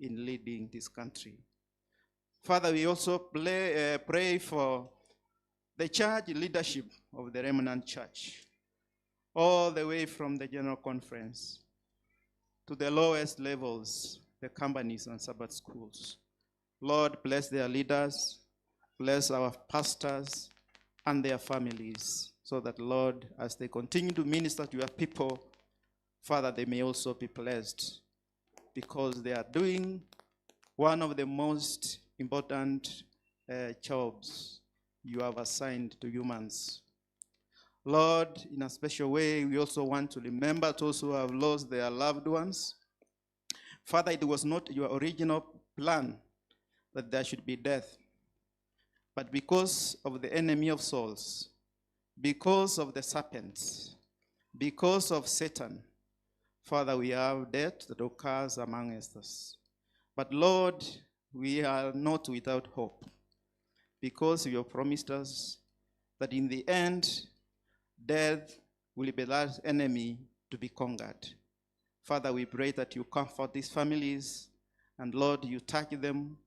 in leading this country. Father, we also pray for the church leadership of the remnant church, all the way from the general conference to the lowest levels, the companies and Sabbath schools. Lord, bless their leaders, bless our pastors and their families, so that, Lord, as they continue to minister to your people, Father, they may also be blessed, because they are doing one of the most important jobs you have assigned to humans. Lord, in a special way, we also want to remember those who have lost their loved ones. Father, it was not your original plan that there should be death, but because of the enemy of souls, because of the serpents, because of Satan, Father, we have death that occurs among us. But Lord, we are not without hope, because you have promised us that in the end, death will be the last enemy to be conquered. Father, we pray that you comfort these families, and Lord, you touch them,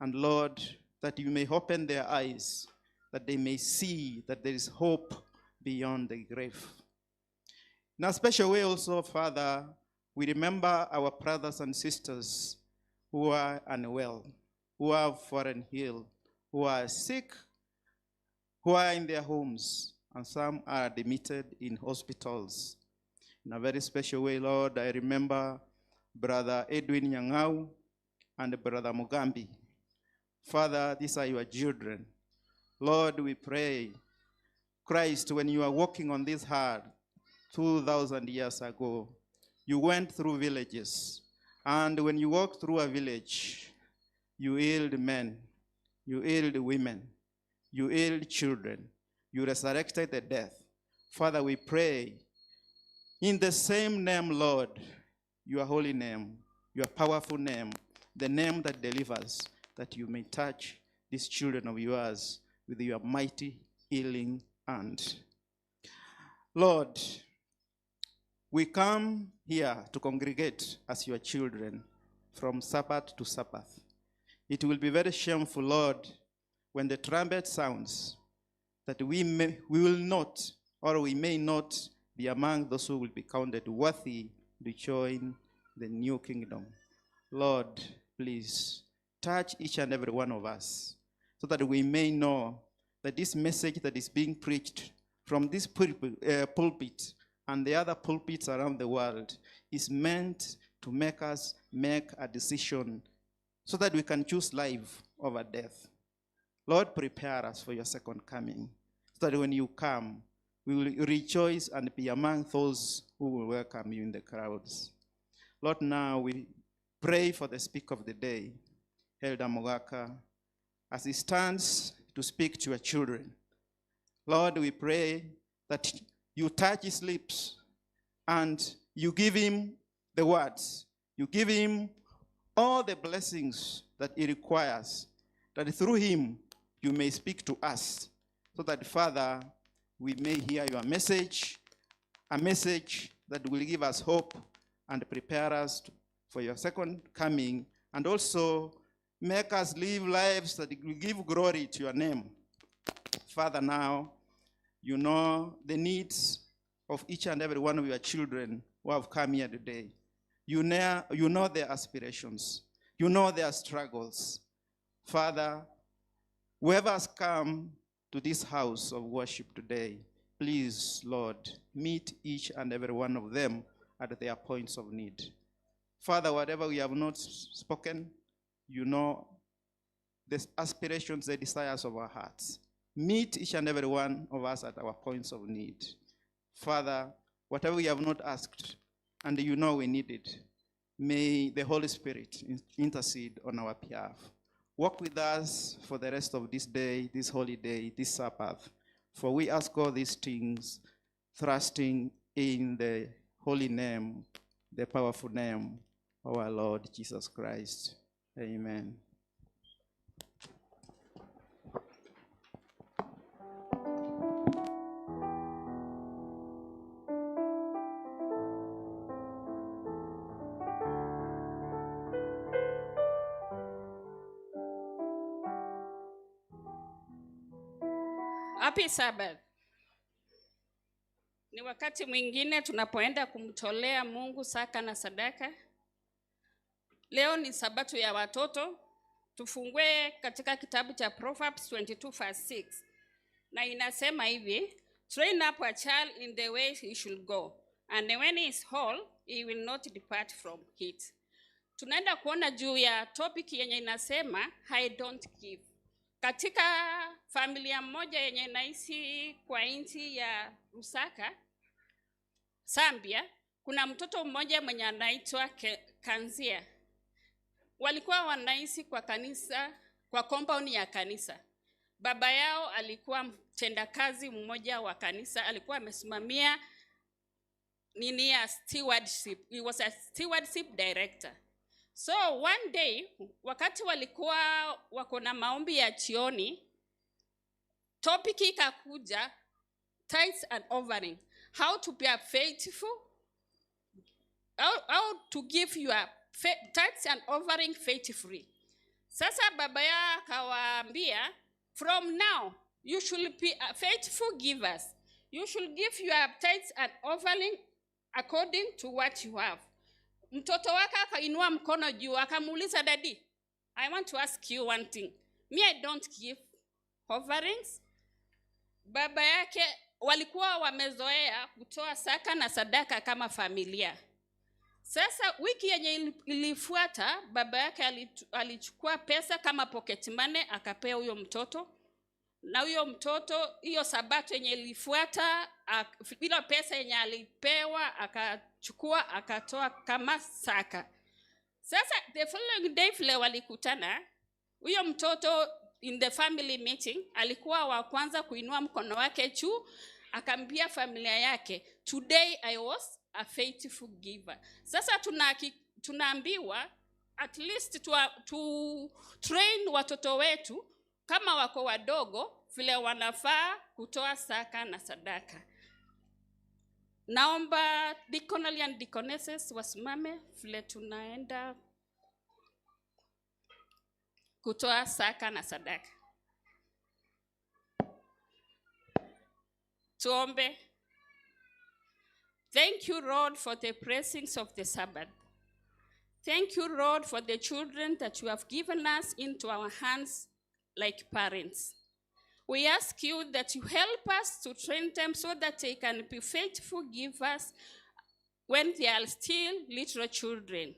and Lord, that you may open their eyes, that they may see that there is hope beyond the grave. In a special way also, Father, we remember our brothers and sisters who are unwell, who have foreign ill, who are sick, who are in their homes, and some are admitted in hospitals. In a very special way, Lord, I remember Brother Edwin Nyang'ate and Brother Mugambi. Father, these are your children. Lord, we pray, Christ, when you are walking on this earth 2,000 years ago, you went through villages. And when you walked through a village, you healed men, you healed women, you healed children, you resurrected the dead. Father, we pray in the same name, Lord, your holy name, your powerful name, the name that delivers, that you may touch these children of yours with your mighty healing hand. Lord, we come here to congregate as your children from Sabbath to Sabbath. It will be very shameful, Lord, when the trumpet sounds, that we will not, or we may not be among those who will be counted worthy to join the new kingdom. Lord, please touch each and every one of us, so that we may know that this message that is being preached from this pulpit and the other pulpits around the world is meant to make us make a decision, so that we can choose life over death. Lord, prepare us for your second coming, so that when you come, we will rejoice and be among those who will welcome you in the crowds. Lord, now we pray for the speaker of the day, Elder Mogaka, as he stands to speak to your children. Lord, we pray that you touch his lips and you give him the words. You give him all the blessings that he requires, that through him you may speak to us, so that, Father, we may hear your message, a message that will give us hope and prepare us for your second coming, and also make us live lives that will give glory to your name. Father, now you know the needs of each and every one of your children who have come here today. You know their aspirations. You know their struggles. Father, whoever has come to this house of worship today, please, Lord, meet each and every one of them at their points of need. Father, whatever we have not spoken, you know the aspirations, the desires of our hearts. Meet each and every one of us at our points of need. Father, whatever we have not asked, and you know we need it, may the Holy Spirit intercede on our behalf. Walk with us for the rest of this day, this holy day, this Sabbath. For we ask all these things, trusting in the holy name, the powerful name of our Lord Jesus Christ. Amen. Happy Sabbath. Ni wakati mwingine tunapoenda kumtolea Mungu saka na sadaka. Leo ni sabato ya watoto. Tufungue katika kitabu cha Proverbs 22 verse 6. Na inasema hivi, train up a child in the way he should go, and when he is old, he will not depart from it. Tunaenda kuona juu ya topic yenye inasema I don't give. Katika familia moja yenye inaishi kwa nchi ya Lusaka, Zambia, kuna mtoto mmoja mwenye anaitwa Kanzia. Walikuwa wanaishi kwa kanisa, kwa compound ya kanisa. Baba yao alikuwa mtendakazi mmoja wa kanisa, alikuwa amesimamia nini ya stewardship. He was a stewardship director. So one day, wakati walikuwa wako na maombi ya jioni, topic ikakuja, tithes and offering. How to be faithful, how to give your tithes and offering faithfully. Sasa baba yao akawaambia, from now, you should be faithful givers. You should give your tithes and offering according to what you have. Mtoto wake akainua mkono juu akamuuliza, Daddy, I want to ask you one thing. Me, I don't give offerings. Baba yake walikuwa wamezoea kutoa saka na sadaka kama familia. Sasa wiki yenye ilifuata, baba yake alichukua pesa kama pocket money akapea huyo mtoto. Na huyo mtoto, hiyo sabato yenye ilifuata, bila pesa yenye alipewa, akachukua akatoa kama saka. Sasa the following day vile walikutana, huyo mtoto in the family meeting alikuwa wa kwanza kuinua mkono wake juu, akaambia familia yake, today I was a faithful giver. Sasa tunaambiwa at least to train watoto wetu kama wako wadogo vile wanafaa kutoa saka na sadaka. Naomba deaconry and deaconesses wasimame vile tunaenda kutoa saka na sadaka. Tuombe. Thank you, Lord, for the blessings of the Sabbath. Thank you, Lord, for the children that you have given us into our hands like parents. We ask you that you help us to train them so that they can be faithful givers when they are still little children.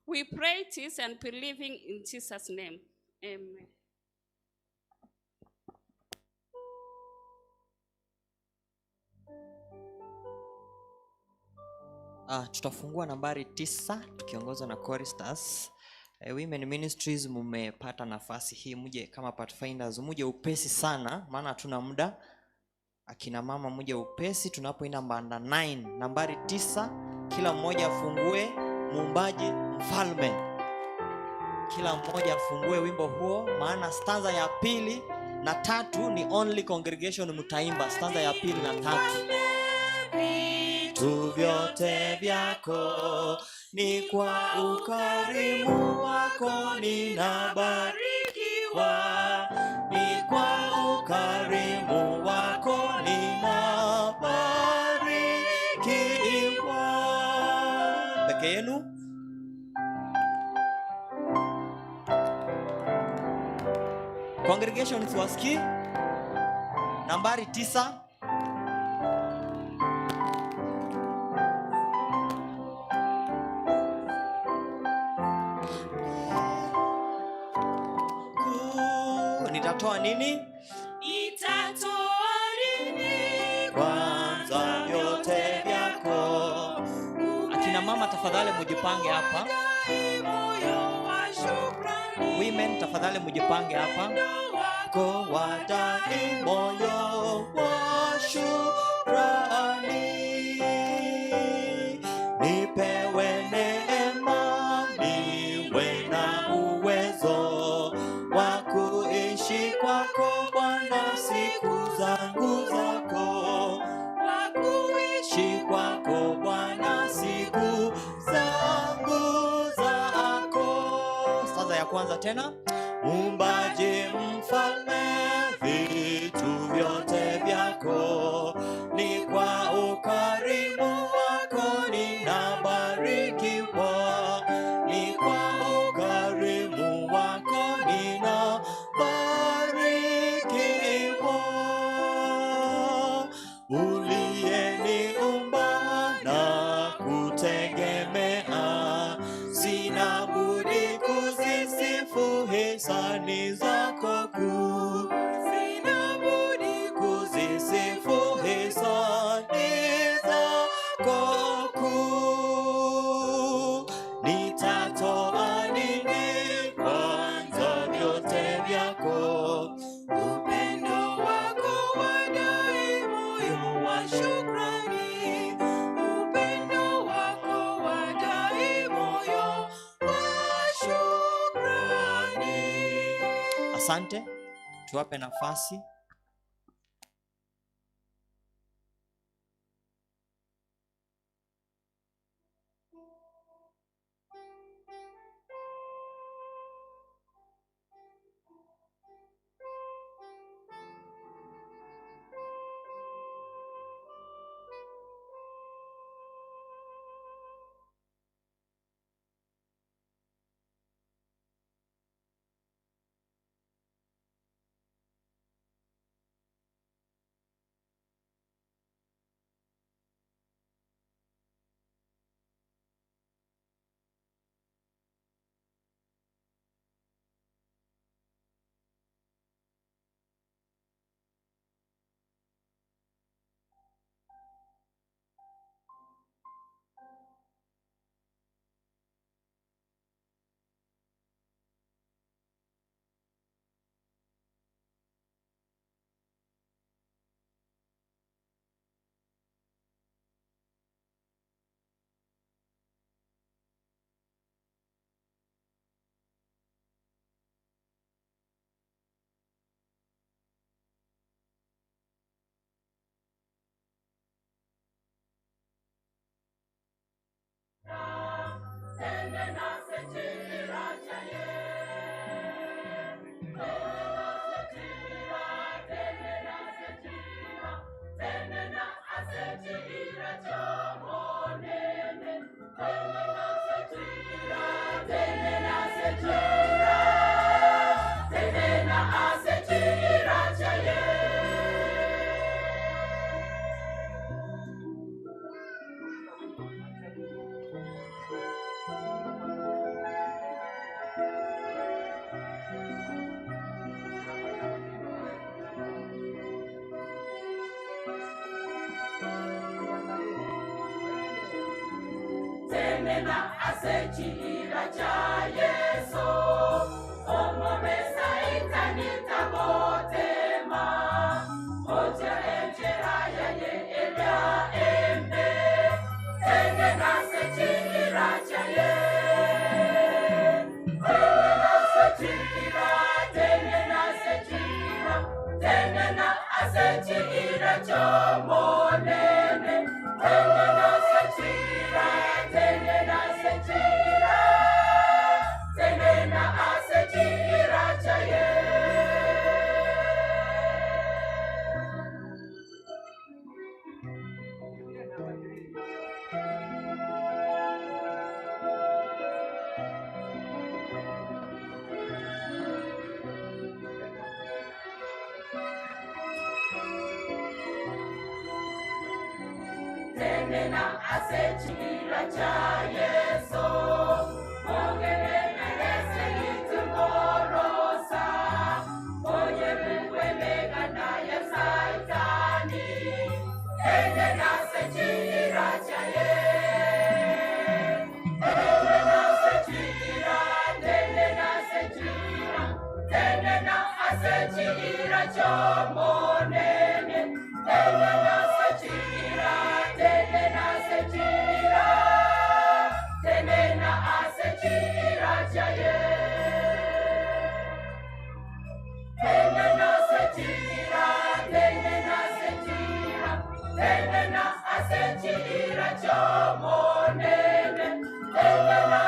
We pray this and believing in Jesus' name. Amen. Tutafungua nambari 9 tukiongozwa na choristers. Women Ministries, mumepata nafasi hii, muje kama pathfinders, muje upesi sana maana hatuna muda. Akina mama muje upesi tunapoenda banda 9 nambari 9, kila mmoja afungue muumbaji mfalme. Kila mmoja afungue wimbo huo, maana stanza ya 2 na 3 ni only congregation mtaimba stanza ya 2 na 3. vitu vyote vyako, ni kwa ukarimu wako ninabarikiwa, ni kwa ukarimu wako ninabarikiwa. Peke yenu. Congregation tuwasikie. Nambari 9. Nitatoa nini? Nitatoa nini? Kwanza vyote vyako. Akina mama tafadhali mujipange hapa. Women tafadhali mujipange hapa. Kwa wadai moyo wa shukrani, nipewe neema, niwe na uwezo wa kuishi kwako Bwana siku zangu zako, wa kuishi kwako Bwana siku zangu zako. Stanza ya kwanza tena. Muumbaji mfalme, vitu vyote vyako, ni kwa ukarimu wako ninabarikiwa, ni kwa ukarimu wako ninabarikiwa. Uliyeniumba na kutegemea, sina budi kuzisifu hisani zako kuu, sina budi kuzisifu hisani zako kuu. Nitatoa nini? Kwanza vyote vyako, upendo wako wadai moyo wa shukrani, upendo wako wadai moyo wa shukrani. Asante, tuwape nafasi. Tenena asechira cha Yesu, omomesa itanita botema, oja enjera ya ye elia embe. Tenena asechira cha ye, tenena asechira cha monene, tenena tenena asechira cha Yesu mongere merese ituborosa moye buwemega na ya saitani tenena asechira cha Yesu tenena asechira cha monene tenena asechira cha tenena asechira cha monene tenena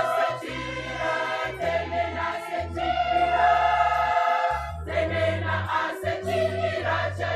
asechira cha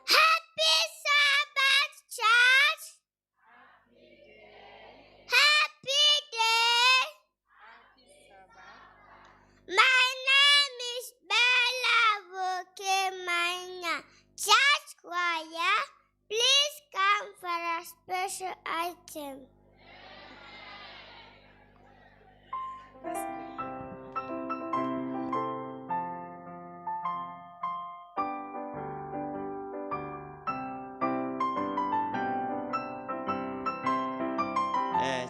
Happy Sabbath, church. Happy day. My name is Bella Bukemanya. Church choir, please come for a special item.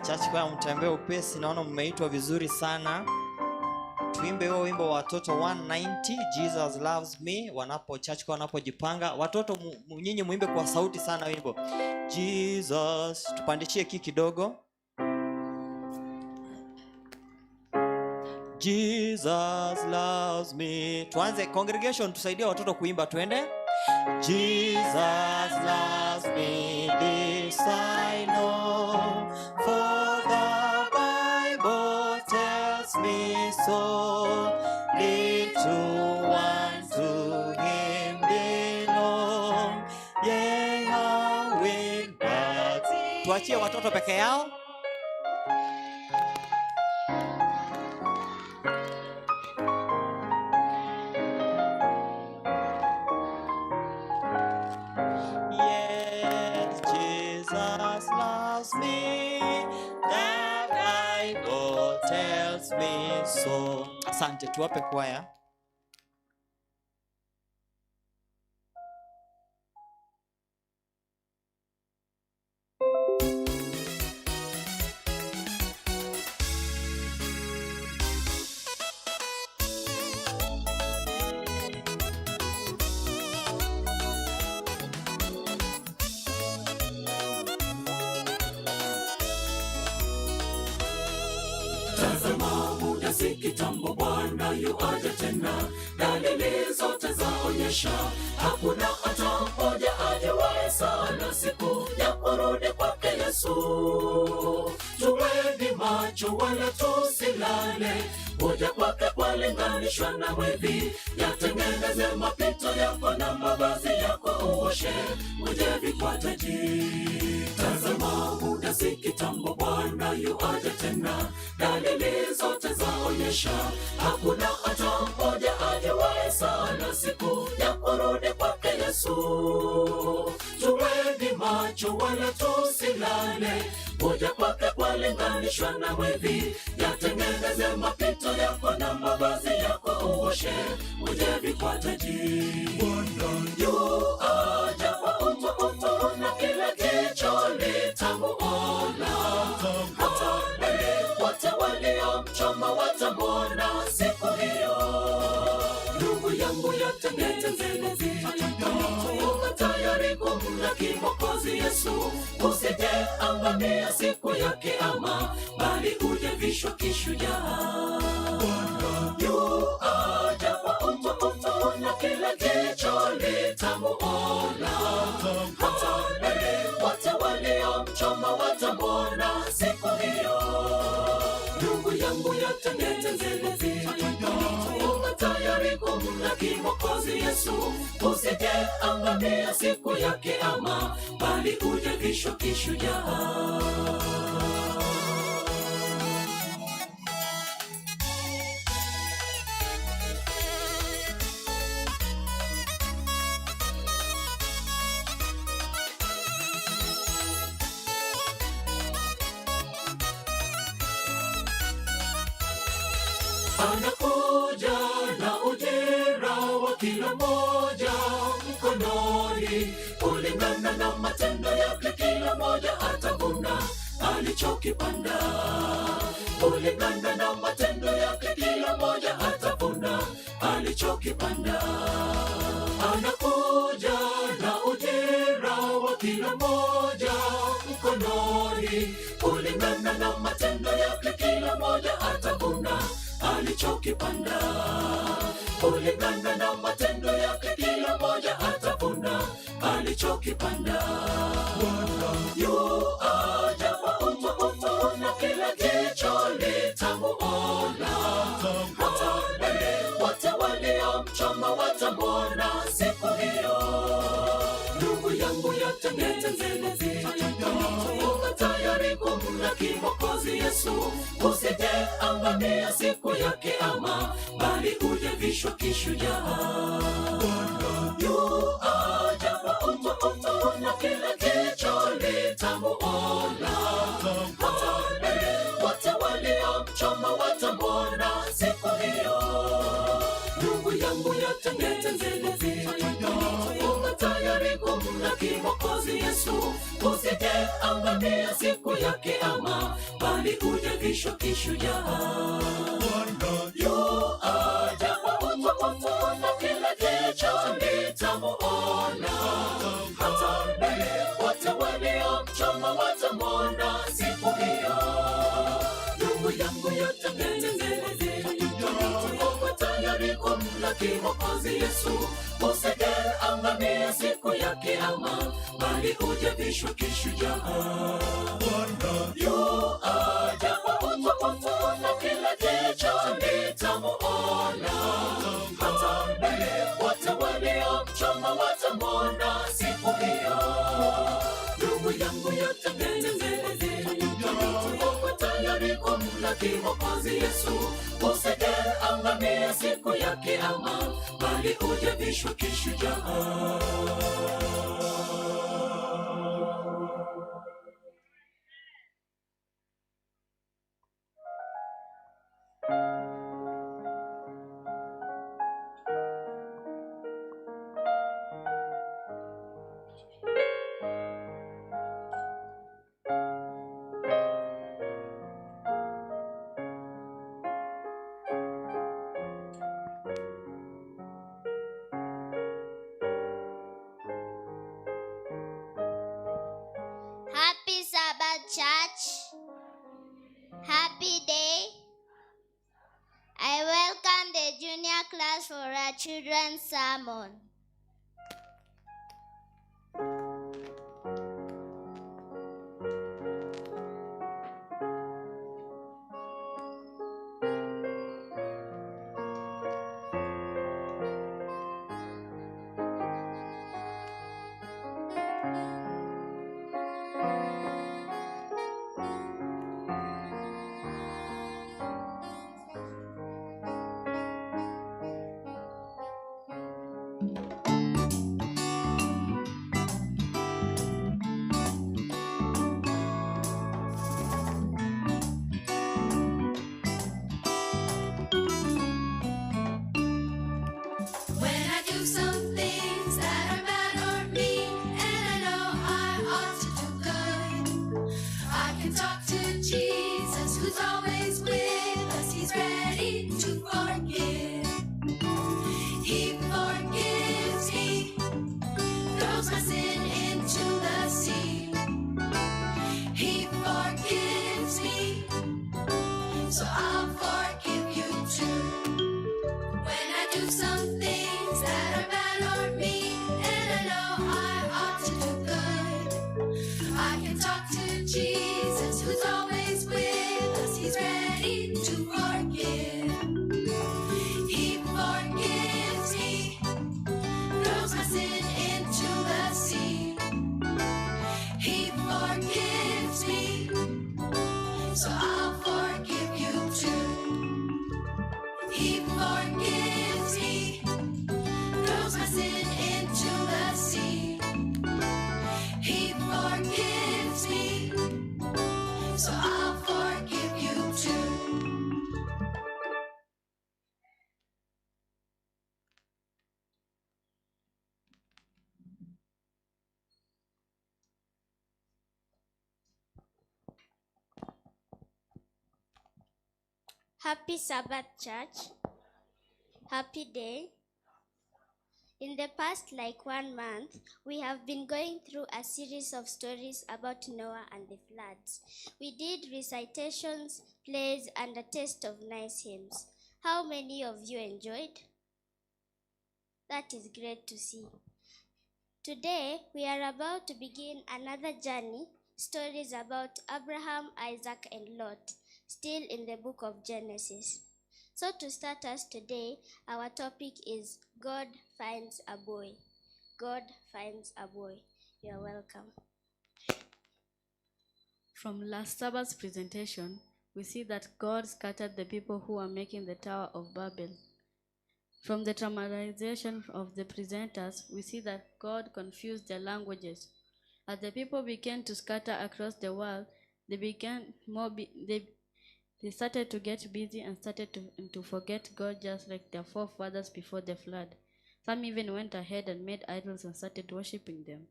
Church kwa mtembee upesi, naona mmeitwa vizuri sana. Tuimbe huo wimbo wa watoto 190 Jesus loves me church kwa wanapojipanga. Watoto nyinyi muimbe kwa sauti sana wimbo Jesus. Tupandishie kiki kidogo. Jesus loves me. Tuanze congregation, tusaidie watoto kuimba, twende. Jesus loves me, this I know, for the Bible tells me so. Little one to him belong, yea, how will but. Tuachie watoto peke yao. So, asante, tuwape kwaya. Tazama muda si kitambo, Bwana yuaja tena, dalili zote zaonyesha, hakuna hata mmoja ajuaye sana siku ya kurudi kwake Yesu. Tuweni macho wala tusilale, kuja kwake kwalinganishwa na mwivi. Yatengeneze mapito yako na mavazi yako uoshe, uje vikwataji. Tazama muda si kitambo, Bwana yuaja tena, dalili zote zaonyesha, hakuna hata mmoja ajuaye sana siku ya kurudi kwake Yesu. Tuweni macho wala tusilale, kuja kwake kwalinganishwa na mwivi. Yatengeneze mapito yako na mavazi yako uoshe, uje vikwataji. Bwana yuaja kwa utukufu na kila jicho litamuona, hata wale wote waliomchoma watamwona siku hiyo. ndugu yangu yatengeneze vita, uko tayari kumlaki Mwokozi Yesu, usije angamia siku ya Kiyama, bali uje vishwa kishujaa. Yu aja kwa utukufu na kila jicho litamuona, hata wale wote waliomchoma watamwona siku hiyo. Ndugu yangu yatengeneze vita, uko tayari kumlaki Mwokozi Yesu, usije angamia siku ya Kiyama, bali uje vishwa kishujaa. Anakuja na ujira wa kila moja mkononi, kulingana na matendo yake kila moja atavuna alichokipanda. Kulingana na matendo yake kila moja atavuna alichokipanda. Anakuja na ujira wa kila moja mkononi, kulingana na matendo yake kila moja atavuna alichokipanda. Kulingana na matendo yake kila moja atavuna alichokipanda. Yu aja kwa utukufu na kila jicho litamuona, hata wale wote waliomchoma watamwona siku hiyo. Ndugu yangu yatengeneze vita, uko tayari kumlaki Mwokozi Yesu, usije angamia siku ya Kiyama, bali uje vishwa kishujaa. Yu aja kwa utukufu na kila jicho litamuona, hata wale wote waliomchoma watamwona siku hiyo. Ndugu yangu yatengeneze vita, uko tayari kumlaki Mwokozi Yesu, usije angamia siku ya Kiyama, bali uje vishwa kishujaa. Yu aja kwa utukufu na kila jicho litamuona, hata wale wote waliomchoma watamwona siku hiyo. Ndugu yangu yatengeneze vita, uko tayari kumlaki Mwokozi Yesu, usije angamia siku ya Kiyama, bali uje vishwa kishujaa. Yu aja kwa utukufu na kila jicho litamuona, hata wale wote waliomchoma watamwona siku hiyo. Ndugu yangu yatengeneze vita, uko tayari kumlaki Mwokozi Yesu, usije angamia siku ya Kiyama, bali uje vishwa kishujaa. Happy Sabbath, church. Happy day. I welcome the junior class for our children's sermon. He Happy Sabbath, church. Happy day. In the past, like 1 month, we have been going through a series of stories about Noah and the floods. We did recitations, plays, and a taste of nice hymns. How many of you enjoyed? That is great to see. Today, we are about to begin another journey, stories about Abraham, Isaac, and Lot, still in the book of Genesis. So to start us today, our topic is God finds a boy. God finds a boy. You are welcome. From last Sabbath's presentation, we see that God scattered the people who were making the Tower of Babel. From the traumatization of the presenters, we see that God confused their languages. As the people began to scatter across the world, they started to get busy and started to forget God, just like their forefathers before the flood. Some even went ahead and made idols and started worshiping them.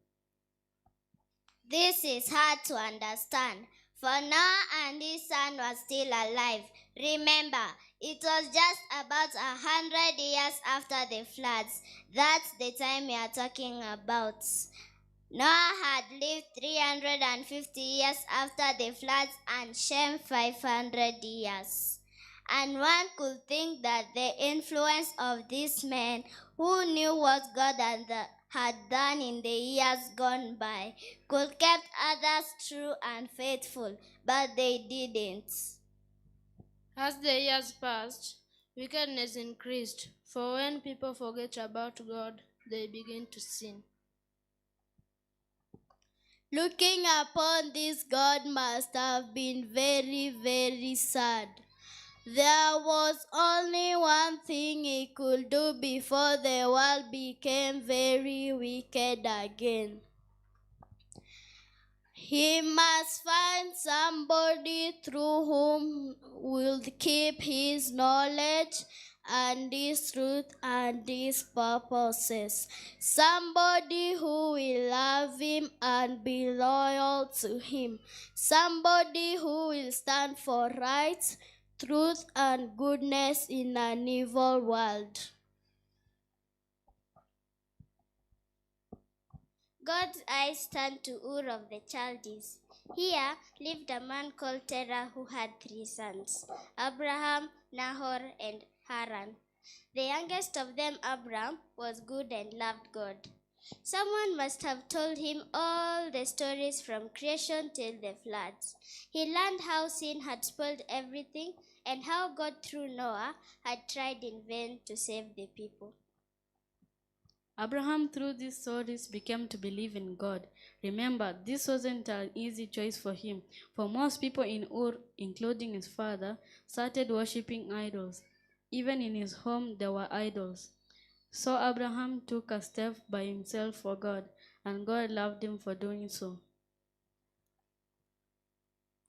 This is hard to understand, for Noah and his son were still alive. Remember, it was just about 100 years after the floods. That's the time we are talking about. Noah had lived 350 years after the floods and Shem 500 years. And one could think that the influence of these men who knew what God had done in the years gone by could keep others true and faithful, but they didn't. As the years passed, wickedness increased, for when people forget about God, they begin to sin. Looking upon this, God must have been very, very sad. There was only one thing he could do before the world became very wicked again. He must find somebody through whom will keep his knowledge and his truth and his purposes. Somebody who will love him and be loyal to him. Somebody who will stand for right, truth, and goodness in an evil world. God's eyes turned to Ur of the Chaldees. Here lived a man called Terah who had 3 sons, Abraham, Nahor, and Haran. The youngest of them, Abram, was good and loved God. Someone must have told him all the stories from creation till the floods. He learned how sin had spoiled everything and how God through Noah had tried in vain to save the people. Abraham, through these stories, began to believe in God. Remember, this wasn't an easy choice for him, for most people in Ur, including his father, started worshipping idols. Even in his home, there were idols. So Abraham took a step by himself for God, and God loved him for doing so.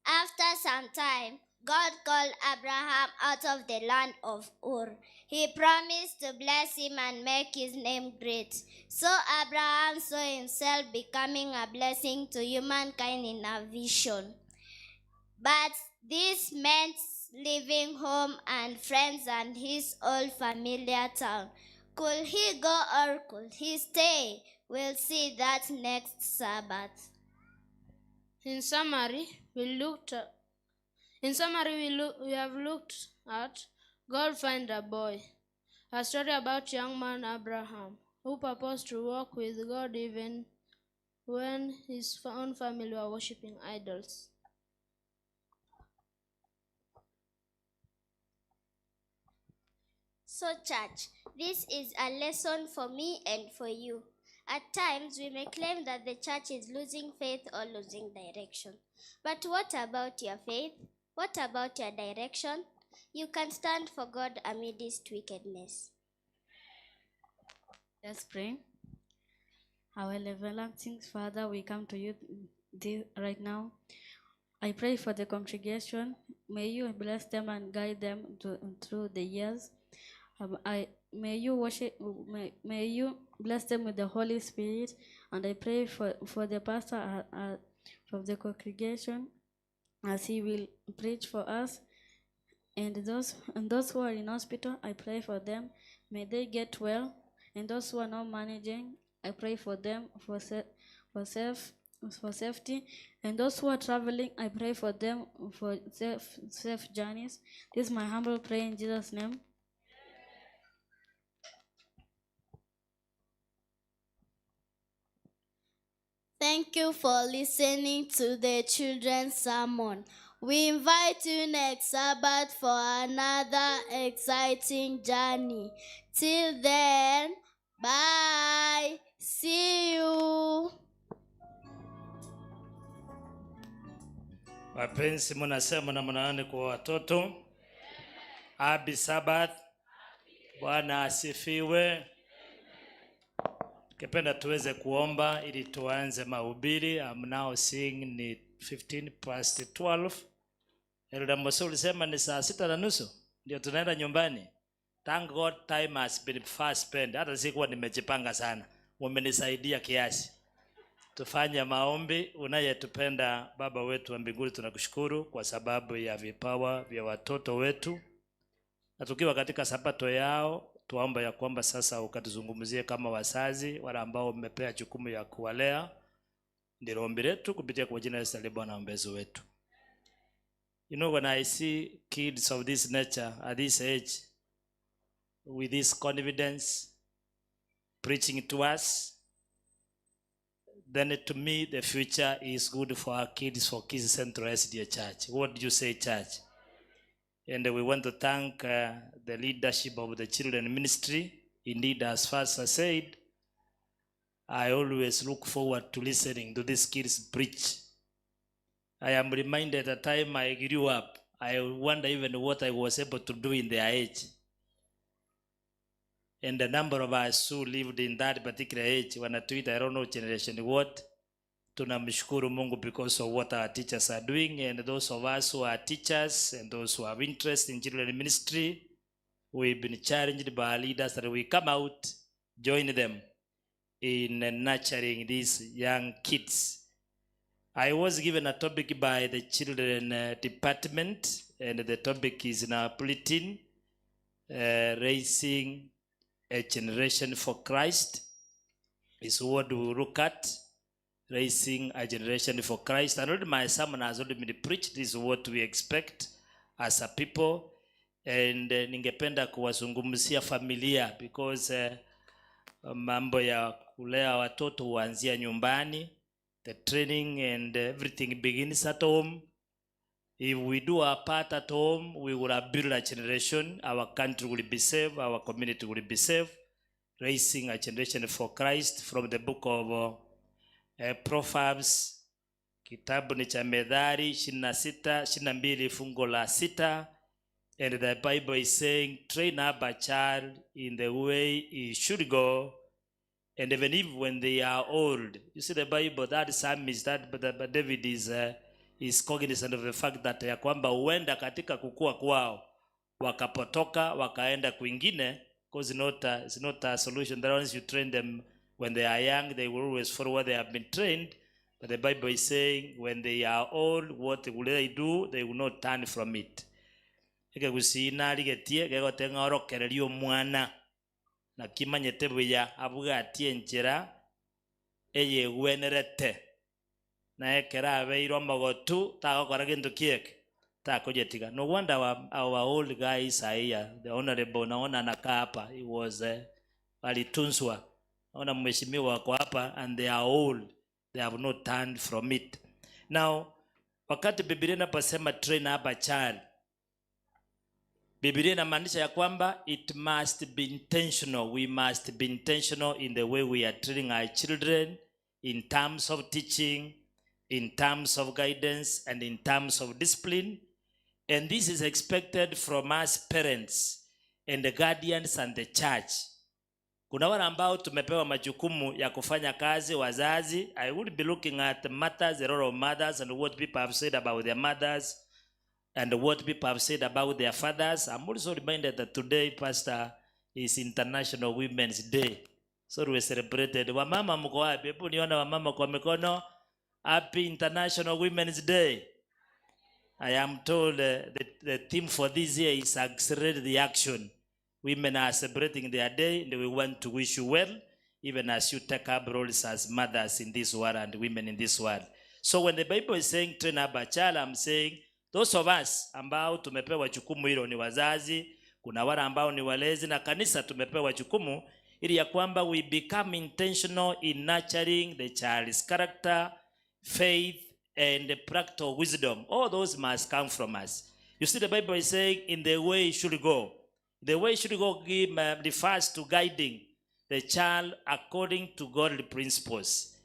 After some time, God called Abraham out of the land of Ur. He promised to bless him and make his name great. So Abraham saw himself becoming a blessing to humankind in a vision. But this meant leaving home and friends and his old familiar town. Could he go or could he stay? We'll see that next Sabbath. In summary, we have looked at God find a boy, a story about young man Abraham, who purposed to walk with God even when his own family were worshipping idols. So, church, this is a lesson for me and for you. At times, we may claim that the church is losing faith or losing direction. But what about your faith? What about your direction? You can stand for God amidst wickedness. Let's pray. Our everlasting Father, we come to you right now. I pray for the congregation. May you bless them and guide them through the years. May you bless them with the Holy Spirit. And I pray for the pastor from the congregation as he will preach for us. And those who are in hospital, I pray for them. May they get well. And those who are not managing, I pray for them for safety. And those who are traveling, I pray for them for safe journeys. This is my humble prayer in Jesus' name. Thank you for listening to the children's sermon. We invite you next Sabbath for another exciting journey. Till then, bye. See you. Wapenzi, mnasema na mnaani kwa watoto. Happy Sabbath. Bwana asifiwe. Kipenda tuweze kuomba ili tuanze mahubiri. I'm now seeing ni 12:15. Elda Moso ulisema ni saa 6:30 ndio tunaenda nyumbani. Thank God time has been fast spent. Hata sikuwa nimejipanga sana. Mumenisaidia kiasi. Tufanye maombi. Unayetupenda Baba wetu wa mbinguni, tunakushukuru kwa sababu ya vipawa vya watoto wetu. Na tukiwa katika sabato yao, tuomba ya kwamba sasa ukatuzungumzie kama wazazi wale ambao umepea jukumu ya kuwalea. Ndilo ombi letu kupitia kwa jina la Yesu Bwana mwombezi wetu. You know, when I see kids of this nature at this age with this confidence preaching to us, then to me the future is good for our kids, for Kisii Central SDA Church. What do you say, church? And we want to thank the leadership of the children ministry. Indeed, as fast as I said, I always look forward to listening to these kids preach. I am reminded at the time I grew up, I wonder even what I was able to do in their age. And the number of us who lived in that particular age, when I tweet, I don't know generation what, tunamshukuru Mungu because of what our teachers are doing, and those of us who are teachers and those who have interest in children ministry, we've been challenged by our leaders that we come out, join them in nurturing these young kids. I was given a topic by the children department, and the topic is now bulletin, raising a generation for Christ is what we look at. Raising a generation for Christ. And already my sermon has already been preached. This is what we expect as a people. And ningependa kuwazungumzia familia because mambo ya kulea watoto huanzia nyumbani. The training and everything begins at home. If we do our part at home, we will have built a generation. Our country will be saved. Our community will be saved. Raising a generation for Christ from the book of Proverbs, kitabu ni cha Methali 26:22 fungo la 6, and the Bible is saying, train up a child in the way he should go, and even if when they are old. You see the Bible, that psalm is that, but David is cognizant of the fact that ya kwamba huenda katika kukua kwao wakapotoka wakaenda kwingine, because it's not a solution. That once you train them when they are young, they will always follow what they have been trained. But the Bible is saying, when they are old, what will they do? They will not turn from it. Eke kusina ligetie kego tengorokererio mwana na kimanyete buya abugatie njira eye wenerete na ekera abeiro mogotu tagokora kintu kieke takojetiga. No wonder our old guys are here. The honorable naona nakaa hapa, he was alitunzwa. Ona mheshimiwa wako hapa, and they are old, they have not turned from it. Now wakati Biblia inaposema train up a child, Biblia inamaanisha ya kwamba it must be intentional. We must be intentional in the way we are training our children, in terms of teaching, in terms of guidance, and in terms of discipline. And this is expected from us parents and the guardians and the church. Kuna wale ambao tumepewa majukumu ya kufanya kazi, wazazi. I would be looking at mothers, a lot of mothers, and what people have said about their mothers, and what people have said about their fathers. I'm also reminded that today, Pastor, is International Women's Day. So we celebrated. Wamama mko wapi? Hebu niona wamama kwa mikono. Happy International Women's Day. I am told the theme for this year is accelerate the action. Women are celebrating their day, and we want to wish you well, even as you take up roles as mothers in this world and women in this world. So when the Bible is saying train up a child, I'm saying those of us ambao tumepewa jukumu hilo ni wazazi, kuna wale ambao ni walezi na kanisa tumepewa jukumu ili ya kwamba we become intentional in nurturing the child's character, faith, and practical wisdom. All those must come from us. You see, the Bible is saying in the way it should go. The way it should go refers to guiding the child according to godly principles.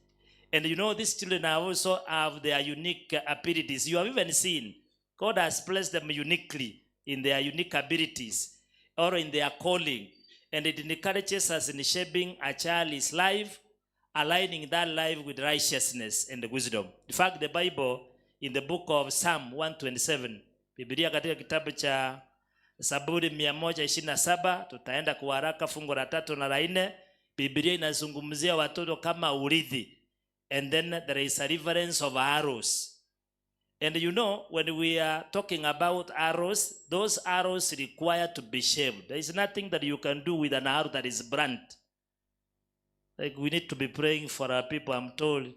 And you know, these children also have their unique abilities. You have even seen God has placed them uniquely in their unique abilities or in their calling. And it encourages us in shaping a child's life, aligning that life with righteousness and wisdom. In fact, the Bible in the book of Psalm 127, Biblia katika kitabu cha Zaburi 127, tutaenda kwa haraka fungu la 3 na la 4, Biblia inazungumzia watoto kama urithi. And then there is a reference of arrows. And you know, when we are talking about arrows, those arrows require to be shaped. There is nothing that you can do with an arrow that is blunt. Like we need to be praying for our people. I'm told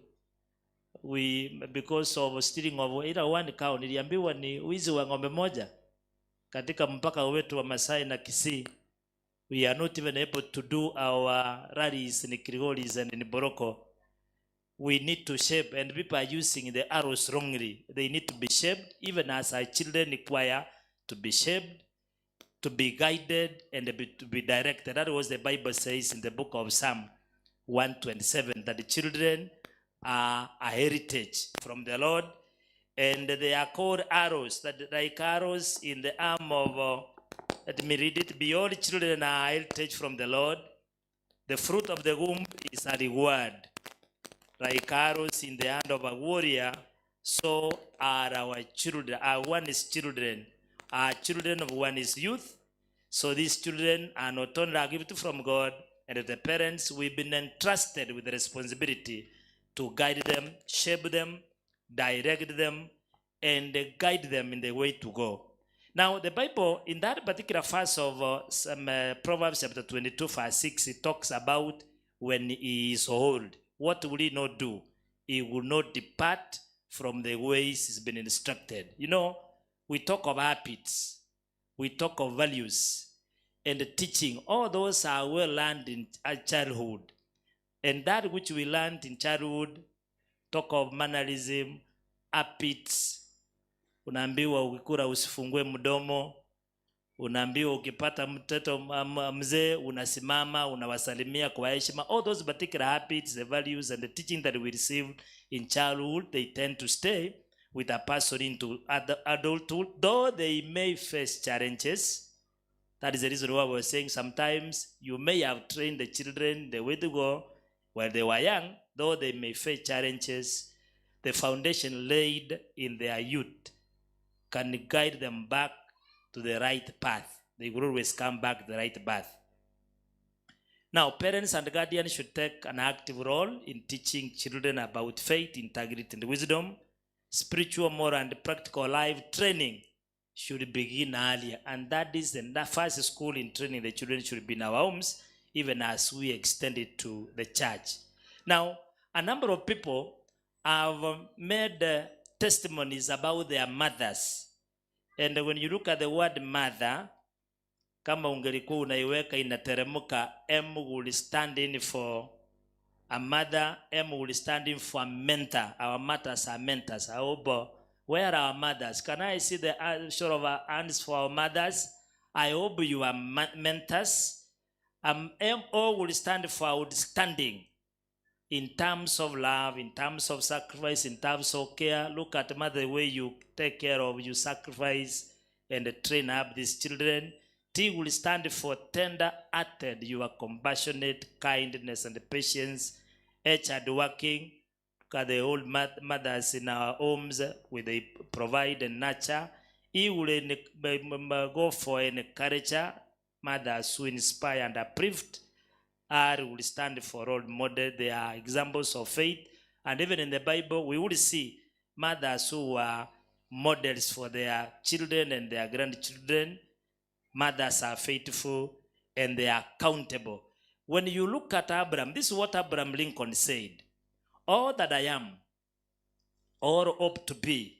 because of stealing of either one cow, niliambiwa ni wizi wa ng'ombe moja katika mpaka wetu wa Masai na Kisii. We are not even able to do our rallies in Krigolis and in Boroko. We need to shape, and people are using the arrows wrongly. They need to be shaped, even as our children require to be shaped, to be guided, and to be directed. That was the Bible says in the book of Psalm 127, that the children are a heritage from the Lord, and they are called arrows, that like arrows in the arm of, let me read it, behold, children are a heritage from the Lord. The fruit of the womb is a reward. Like arrows in the hand of a warrior, so are our children. Our one is children. Our children of one is youth. So these children are not only a gift from God, and the parents, we've been entrusted with the responsibility to guide them, shape them, direct them, and guide them in the way to go. Now, the Bible, in that particular verse of Proverbs chapter 22, verse 6, it talks about when he is old. What will he not do? He will not depart from the ways he's been instructed. You know, we talk of habits, we talk of values, and teaching. All those are well learned in childhood. And that which we learned in childhood, talk of mannerism, habits. Unaambiwa ukikula usifungue mdomo. Unaambiwa ukipata mtoto mzee unasimama unawasalimia kwa heshima. All those particular habits, the values and the teaching that we received in childhood, they tend to stay with a person into adulthood, though they may face challenges. That is the reason why we're saying sometimes you may have trained the children the way to go while they were young, though they may face challenges. The foundation laid in their youth can guide them back to the right path. They will always come back to the right path. Now, parents and guardians should take an active role in teaching children about faith, integrity, and wisdom. Spiritual, moral, and practical life training should begin earlier. And that is the first school in training the children should be in our homes, even as we extend it to the church. Now, a number of people have made testimonies about their mothers. And when you look at the word mother, kama ungelikuwa unaiweka inateremuka, M will stand in for a mother, M will stand in for a mentor. Our mothers are mentors. I hope, where are our mothers? Can I see the show of our hands for our mothers? I hope you are mentors. MO will stand for outstanding in terms of love, in terms of sacrifice, in terms of care. Look at mother, the way you take care of, you sacrifice and train up these children. T will stand for tender-hearted, you are compassionate, kindness, and patience. H hardworking. Look at the old mothers in our homes, where they provide and nurture. E will go for an encourager, mothers who inspire and uplift. R will stand for role model. They are examples of faith. And even in the Bible, we will see mothers who are models for their children and their grandchildren. Mothers are faithful and they are accountable. When you look at Abraham, this is what Abraham Lincoln said. All that I am or hope to be,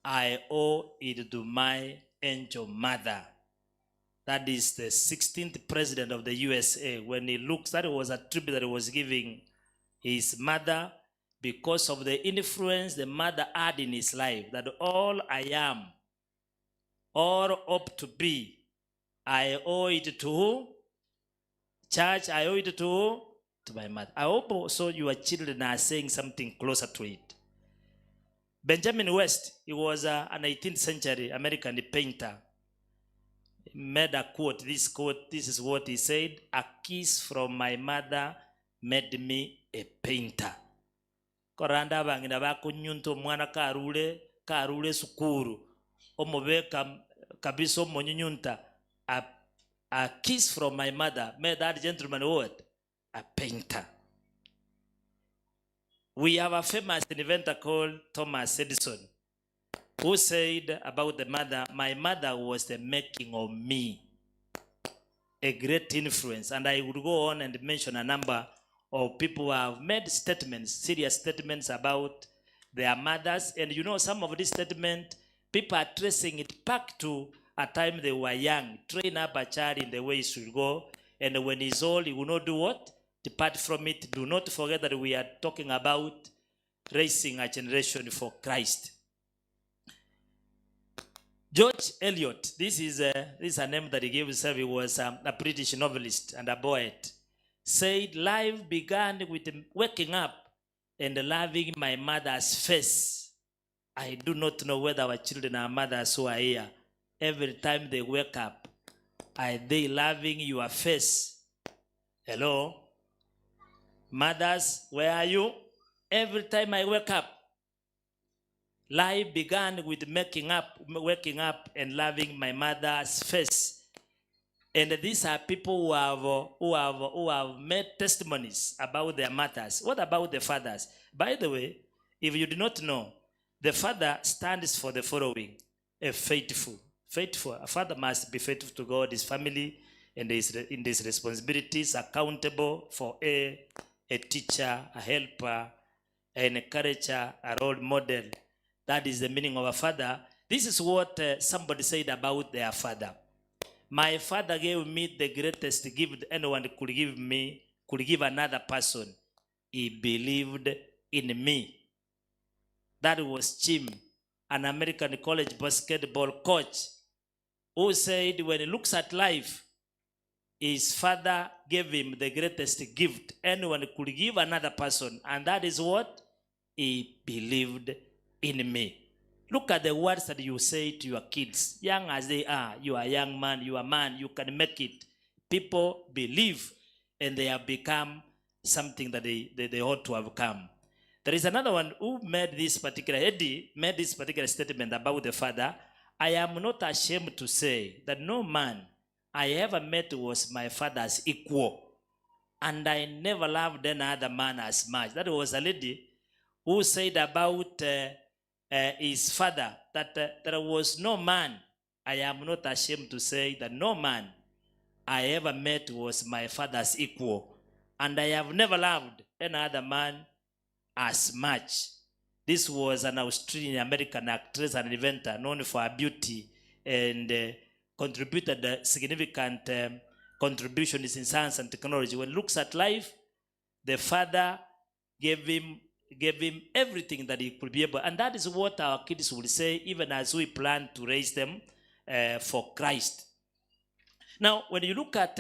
I owe it to my angel mother. That is the 16th president of the USA. When he looks, that was a tribute that he was giving his mother because of the influence the mother had in his life. That all I am or hope to be, I owe it to who? Church, I owe it to who? To my mother. I hope also your children are saying something closer to it. Benjamin West, he was an 18th century American painter. He made a quote. This is what he said: "A kiss from my mother made me a painter." Koranda bangina bakunyunto mwana karule sukuru. Omobeka kabisa omonyunta. A kiss from my mother made that gentleman what? A painter. We have a famous inventor called Thomas Edison, who said about the mother, "My mother was the making of me." A great influence. And I would go on and mention a number of people who have made statements, serious statements about their mothers. And you know, some of these statements, people are tracing it back to a time they were young. Train up a child in the way he should go. And when he's old, he will not do what? Depart from it. Do not forget that we are talking about raising a generation for Christ. George Eliot, this is a name that he gave himself. He was a British novelist and a poet. Said, "Life began with waking up and loving my mother's face." I do not know whether our children are mothers who are here. Every time they wake up, are they loving your face? Hello? Mothers, where are you? Every time I wake up, life began with waking up and loving my mother's face. And these are people who have made testimonies about their mothers. What about the fathers? By the way, if you do not know, the father stands for the following: a faithful. Faithful. A father must be faithful to God, his family, and in his responsibilities, accountable for a teacher, a helper, an encourager, a role model. That is the meaning of a father. This is what somebody said about their father. "My father gave me the greatest gift anyone could give another person. He believed in me." That was Jim, an American college basketball coach, who said when he looks at life, his father gave him the greatest gift anyone could give another person. And that is what? He believed in me. Look at the words that you say to your kids. Young as they are, you are a young man, you are a man, you can make it. People believe and they have become something that they ought to have come. There is another one who made this particular, Eddie made this particular statement about the father. "I am not ashamed to say that no man I ever met was my father's equal, and I never loved any other man as much." That was a lady who said about his father that there was no man, I am not ashamed to say that no man I ever met was my father's equal, and I have never loved any other man as much. This was an Australian American actress and inventor known for her beauty and contributed significant contributions in science and technology. When he looks at life, the father gave him everything that he could be able. And that is what our kids will say even as we plan to raise them for Christ. Now, when you look at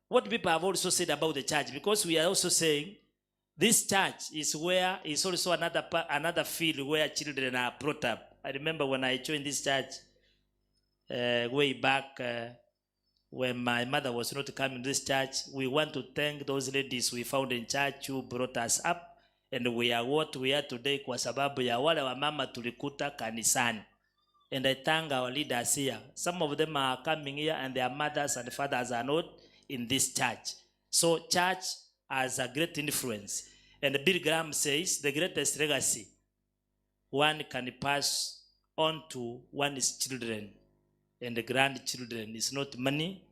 what people have also said about the church, because we are also saying this church is also another field where children are brought up. I remember when I joined this church way back when my mother was not coming to this church, we want to thank those ladies we found in church who brought us up, and we are what we are today kwa sababu ya wale wa mama tulikuta kanisani. And I thank our leaders here. Some of them are coming here and their mothers and fathers are not in this church. So church has a great influence. And Bill Graham says the greatest legacy one can pass on to one's children and the grandchildren is not money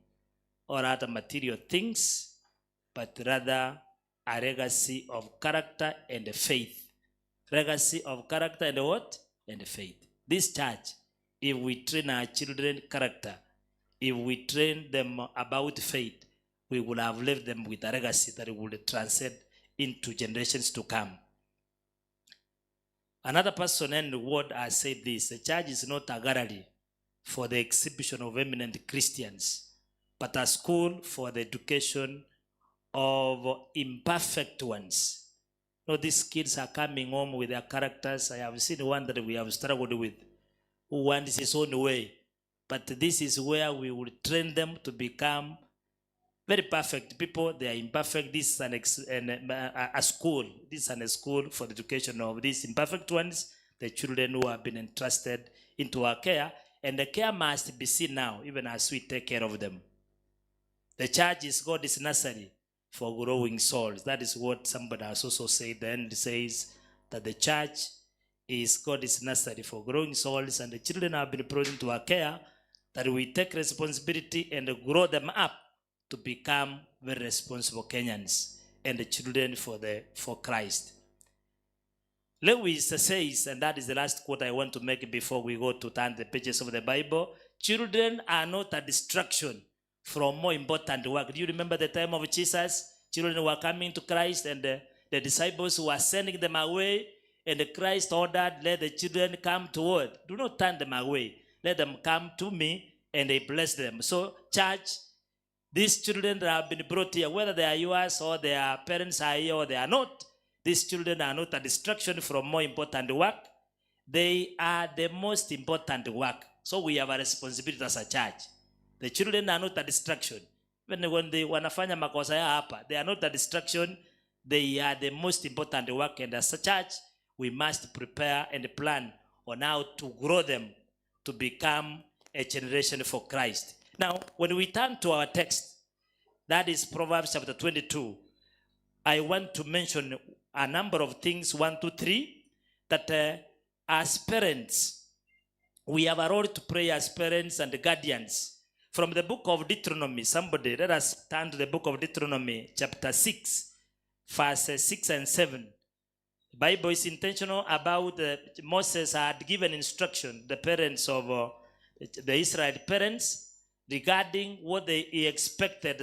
or other material things, but rather a legacy of character and faith. Legacy of character and what? And faith. This church, if we train our children character, if we train them about faith, we will have left them with a legacy that will transcend into generations to come. Another person in the world has said this: the church is not a gallery for the exhibition of eminent Christians, but a school for the education of imperfect ones. You know, these kids are coming home with their characters. I have seen one that we have struggled with, who wants his own way. But this is where we will train them to become very perfect people. They are imperfect. This is a school. This is a school for the education of these imperfect ones, the children who have been entrusted into our care. And the care must be seen now, even as we take care of them. The church is God's nursery for growing souls. That is what somebody has also said. The end says that the church is God's nursery for growing souls, and the children have been brought into our care, that we take responsibility and grow them up to become very responsible Kenyans and the children for Christ. Lewis says, and that is the last quote I want to make before we go to turn the pages of the Bible: children are not a distraction from more important work. Do you remember the time of Jesus? Children were coming to Christ, and the disciples were sending them away, and Christ ordered, let the children come toward. Do not turn them away. Let them come to me, and they bless them. So, church, these children that have been brought here, whether they are yours or their parents are here or they are not, these children are not a distraction from more important work. They are the most important work. So we have a responsibility as a church. The children are not a distraction. Even when they wanafanya makosa ya hapa, they are not a distraction. They are the most important work. And as a church, we must prepare and plan on how to grow them to become a generation for Christ. Now, when we turn to our text, that is Proverbs chapter 22, I want to mention a number of things, 1, 2, 3, that as parents, we have a role to play as parents and guardians. From the book of Deuteronomy, somebody, let us turn to the book of Deuteronomy, chapter 6, verses 6 and 7. The Bible is intentional about Moses had given instruction, the parents of the Israel parents, regarding what he expected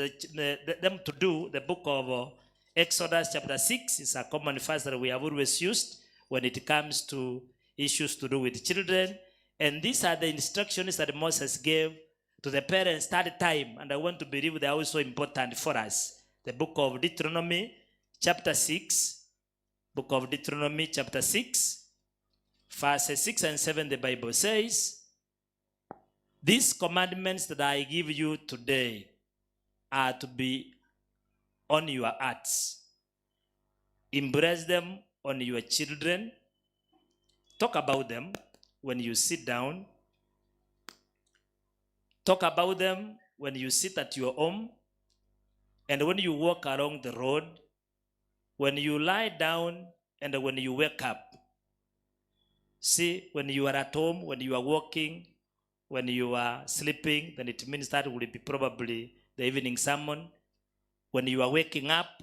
them to do. The book of Exodus chapter 6 is a common verse that we have always used when it comes to issues to do with children. And these are the instructions that Moses gave to the parents third time. And I want to believe they are also important for us. The book of Deuteronomy chapter 6. Book of Deuteronomy chapter 6. Verses 6 and 7, the Bible says, these commandments that I give you today are to be on your hearts. Embrace them on your children. Talk about them when you sit down. Talk about them when you sit at your home and when you walk along the road, when you lie down and when you wake up. See, when you are at home, when you are walking, when you are sleeping, then it means that will be probably the evening sermon. When you are waking up,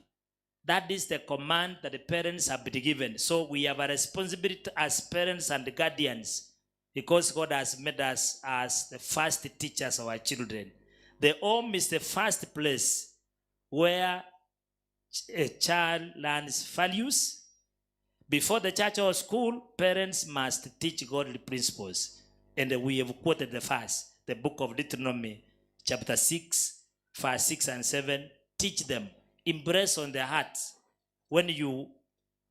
that is the command that the parents have been given. So we have a responsibility as parents and guardians, because God has made us as the first teachers of our children. The home is the first place where a child learns values. Before the church or school, parents must teach godly principles. And we have quoted the verse, the book of Deuteronomy, chapter 6, verse 6 and 7. Teach them. Embrace on their hearts. When you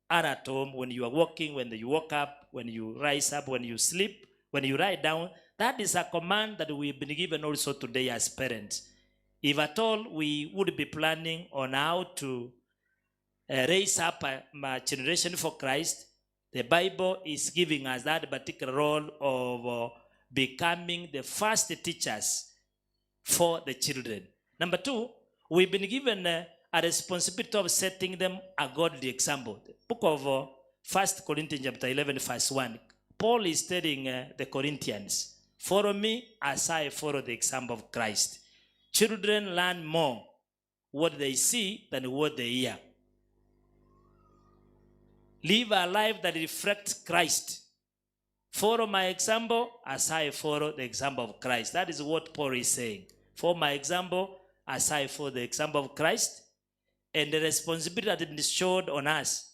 are at home, when you are walking, when you walk up, when you rise up, when you sleep, when you lie down, that is a command that we've been given also today as parents. If at all we would be planning on how to raise up a generation for Christ, the Bible is giving us that particular role of becoming the first teachers for the children. Number 2, we've been given a responsibility of setting them a godly example. The book of 1 Corinthians chapter 11 verse 1. Paul is telling the Corinthians, follow me as I follow the example of Christ. Children learn more what they see than what they hear. Live a life that reflects Christ. Follow my example as I follow the example of Christ. That is what Paul is saying. Follow my example as I follow the example of Christ. And the responsibility that is showed on us,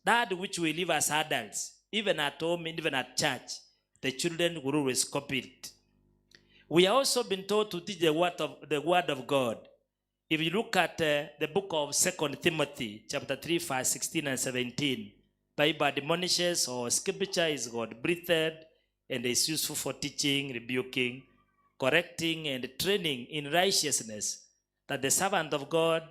that which we live as adults, even at home, even at church, the children will always copy it. We have also been told to teach the word of God. If you look at the book of 2 Timothy, chapter 3, verse 16 and 17, Bible admonishes, or scripture is God-breathed and is useful for teaching, rebuking, correcting, and training in righteousness, that the servant of God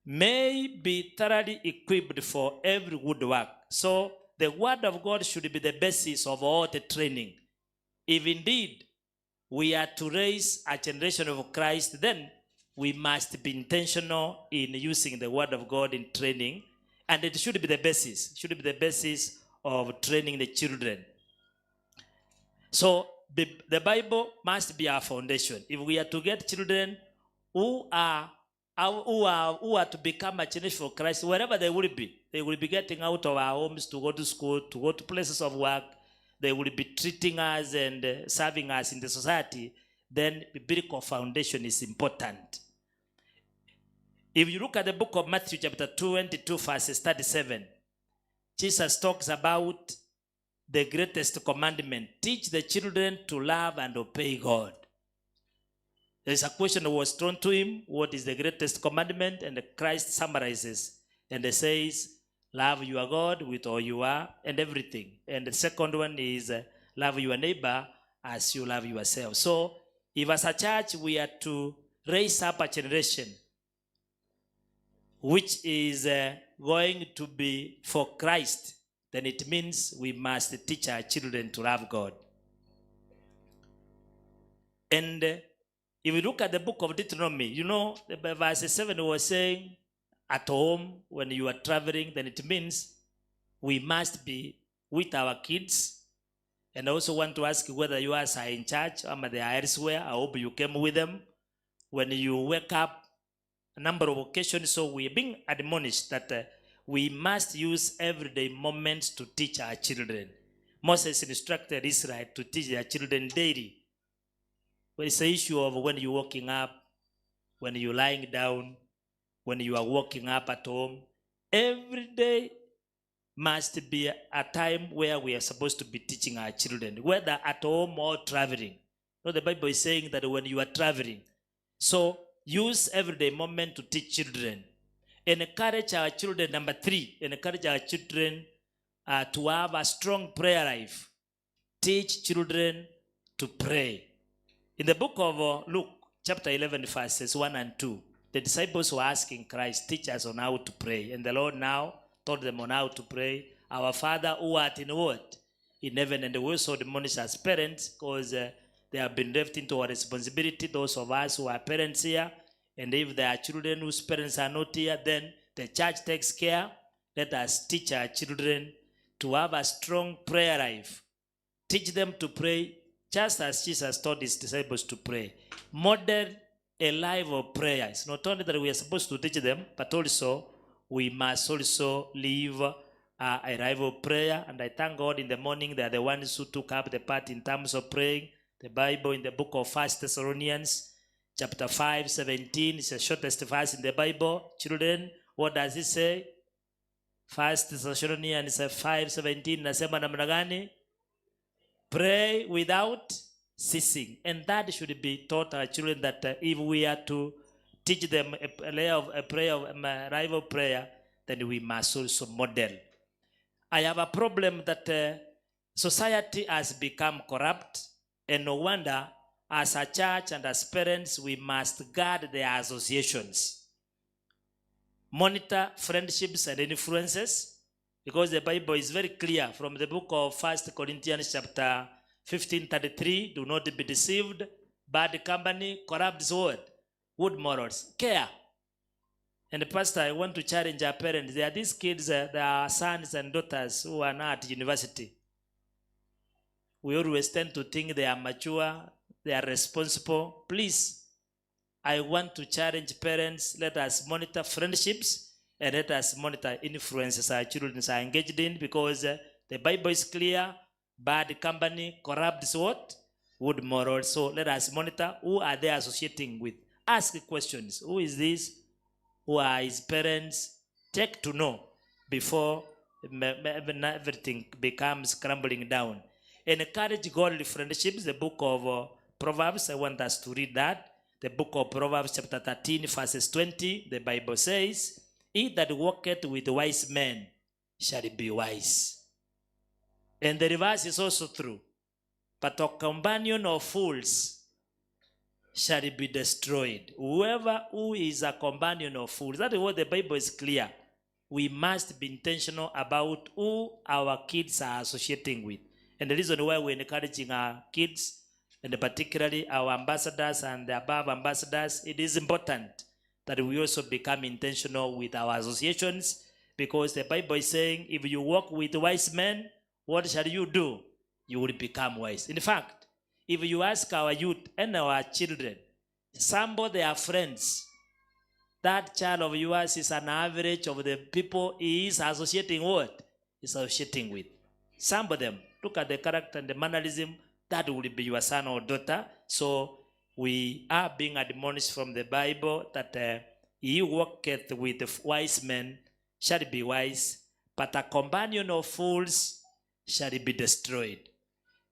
may be thoroughly equipped for every good work. So the word of God should be the basis of all the training. If indeed we are to raise a generation of Christ, then we must be intentional in using the word of God in training, and it should be the basis. It should be the basis of training the children. So the Bible must be our foundation. If we are to get children who are to become a generation for Christ, wherever they will be getting out of our homes to go to school, to go to places of work, they will be treating us and serving us in the society, then the biblical foundation is important. If you look at the book of Matthew chapter 22 verses 37, Jesus talks about the greatest commandment. Teach the children to love and obey God. There is a question that was thrown to him, what is the greatest commandment? And Christ summarizes and he says, love your God with all you are and everything. And the second one is love your neighbor as you love yourself. So if as a church we are to raise up a generation which is going to be for Christ, then it means we must teach our children to love God. And if we look at the book of Deuteronomy, you know, verse 7 was saying, at home, when you are traveling, then it means we must be with our kids. And I also want to ask whether you are in church or they are elsewhere. I hope you came with them. When you wake up, a number of occasions, so we are being admonished that we must use everyday moments to teach our children. Moses instructed Israel to teach their children daily. But it's an issue of when you're waking up, when you're lying down, when you are waking up at home. Every day must be a time where we are supposed to be teaching our children, whether at home or traveling. So the Bible is saying that when you are traveling, so use everyday moment to teach children. Encourage our children, number 3, encourage our children to have a strong prayer life. Teach children to pray. In the book of Luke, chapter 11, verses 1 and 2, the disciples were asking Christ, teach us on how to pray. And the Lord now taught them on how to pray. Our Father who art in what? In heaven. And we also admonish as parents, because they have been left into our responsibility, those of us who are parents here. And if there are children whose parents are not here, then the church takes care. Let us teach our children to have a strong prayer life. Teach them to pray just as Jesus taught his disciples to pray. Model a life of prayer. It's not only that we are supposed to teach them, but also we must also live a life of prayer. And I thank God in the morning they are the ones who took up the part in terms of praying. The Bible in the book of 1 Thessalonians, chapter 5, 17, is the shortest verse in the Bible. Children, what does it say? 1 Thessalonians 5, 17, nasema namna gani? Pray without ceasing. And that should be taught our children, that if we are to teach them a life of prayer, then we must also model. I have a problem that society has become corrupt, and no wonder, as a church and as parents, we must guard their associations. Monitor friendships and influences, because the Bible is very clear from the book of 1 Corinthians chapter 15:33, do not be deceived. Bad company corrupts what? Good morals. Care. And Pastor, I want to challenge our parents. There are these kids, there are sons and daughters who are not at university. we always tend to think they are mature, they are responsible. Please, I want to challenge parents, let us monitor friendships and let us monitor influences our children are engaged in, because the Bible is clear, bad company corrupts what? Good morals. So let us monitor who are they associating with. Ask questions. Who is this? Who are his parents? Take to know before everything becomes crumbling down. And encourage godly friendships. The book of Proverbs, I want us to read that. The book of Proverbs chapter 13 verses 20, the Bible says, he that walketh with wise men shall be wise. And the reverse is also true. But a companion of fools shall be destroyed. Whoever who is a companion of fools, that is what the Bible is clear. We must be intentional about who our kids are associating with. And the reason why we're encouraging our kids, and particularly our ambassadors and the above ambassadors, it is important that we also become intentional with our associations, because the Bible is saying, if you walk with wise men, what shall you do? You will become wise. In fact, if you ask our youth and our children, sample their friends, that child of yours is an average of the people he is associating what? Is associating with. Sample them. Look at the character and the mannerism. That will be your son or daughter. So we are being admonished from the Bible that he walketh with wise men shall be wise, but a companion of fools shall be destroyed.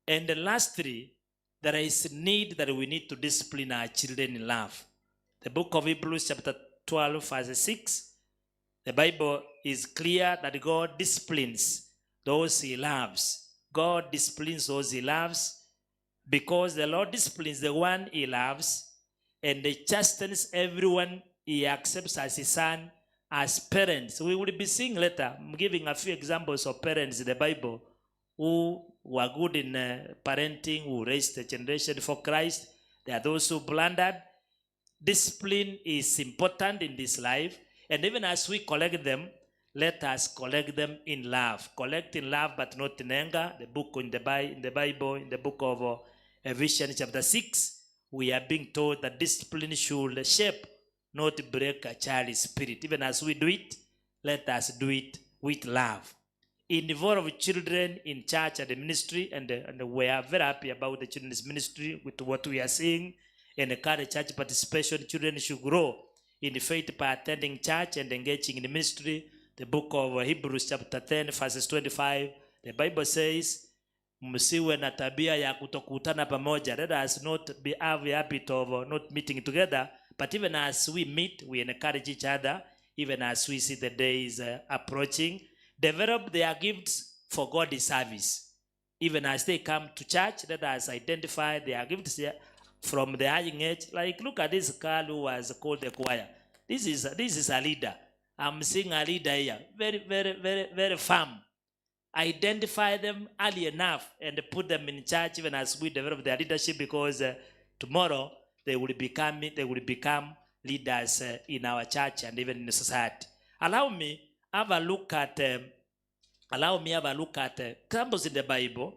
And lastly, there is need that we need to discipline our children in love. The book of Hebrews chapter 12 verse 6, the Bible is clear that God disciplines those he loves. God disciplines those he loves, because the Lord disciplines the one he loves, and he chastens everyone he accepts as his son, as parents. We will be seeing later, I'm giving a few examples of parents in the Bible who were good in parenting, who raised the generation for Christ. There are those who blundered. Discipline is important in this life, and even as we collect them, let us collect them in love. Collect in love, but not in anger. The book in the Bible, in the book of Ephesians chapter 6, we are being told that discipline should shape, not break a child's spirit. Even as we do it, let us do it with love. Involve children in church and the ministry, and we are very happy about the children's ministry with what we are seeing. And encourage church participation. Children should grow in faith by attending church and engaging in the ministry. The book of Hebrews chapter 10 verses 25, the Bible says, msiwe na tabia ya kutokutana pamoja. Let us not have a habit of not meeting together, but even as we meet, we encourage each other, even as we see the days approaching. Develop their gifts for God's service. Even as they come to church, let us identify their gifts from the young age. Like, look at this girl who was called the choir. This is a leader. I'm seeing a leader here. Very, very, very, very firm. Identify them early enough and put them in church, even as we develop their leadership, because tomorrow they will become leaders in our church and even in the society. Allow me have a look at examples in the Bible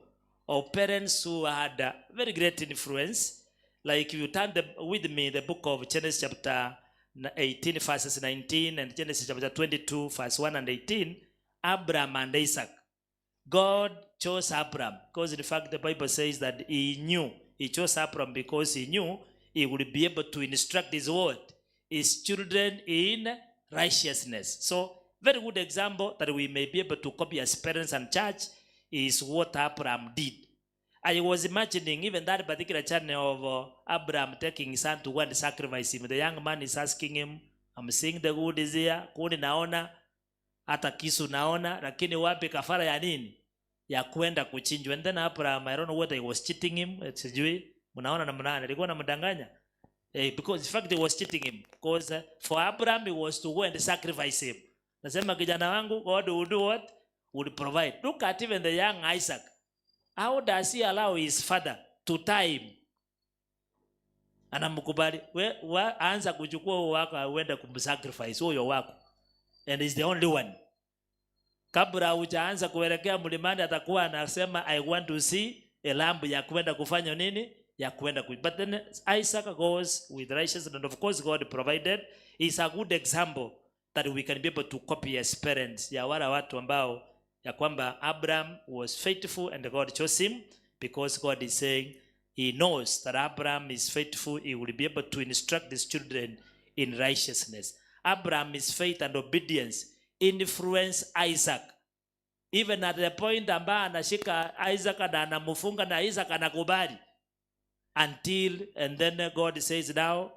of parents who had very great influence. Like, you turn with me the book of Genesis chapter 18 verses 19 and Genesis chapter 22 verse 1 and 18, Abraham and Isaac. God chose Abraham because in fact the Bible says that he chose Abraham because he knew he would be able to instruct his children in righteousness. So very good example that we may be able to copy as parents and church is what Abraham did. I was imagining even that particular channel of Abraham taking his son to go and sacrifice him. The young man is asking him, I'm seeing the wood is here, kuni naona, hata kisu naona, lakini wapi kafara ya nini? Ya kwenda kuchinjwa. And then Abraham, I don't know whether he was cheating him, sijui, munaona namna alikuwa anamdanganya. Because in fact he was cheating him. Because for Abraham, he was to go and sacrifice him. Nasema kijana wangu, God will do what? Will provide. Look at even the young Isaac. How does he allow his father to tie him? Anamkubali. Anza kuchukua huo wako uende kumsacrifice huyo wako. And he's the only one. Kabla hujaanza kuelekea mlimani atakuwa anasema I want to see lamb ya kwenda kufanya nini? Ya kwenda but then Isaac goes with righteousness, and of course God provided. Is a good example that we can be able to copy as parents ya wala watu ambao ya kwamba Abraham was faithful and God chose him, because God is saying he knows that Abraham is faithful. He will be able to instruct his children in righteousness. Abraham's faith and obedience influence Isaac, even at the point ambaye anashika Isaac na anamufunga na Isaac anakubali, until and then God says, now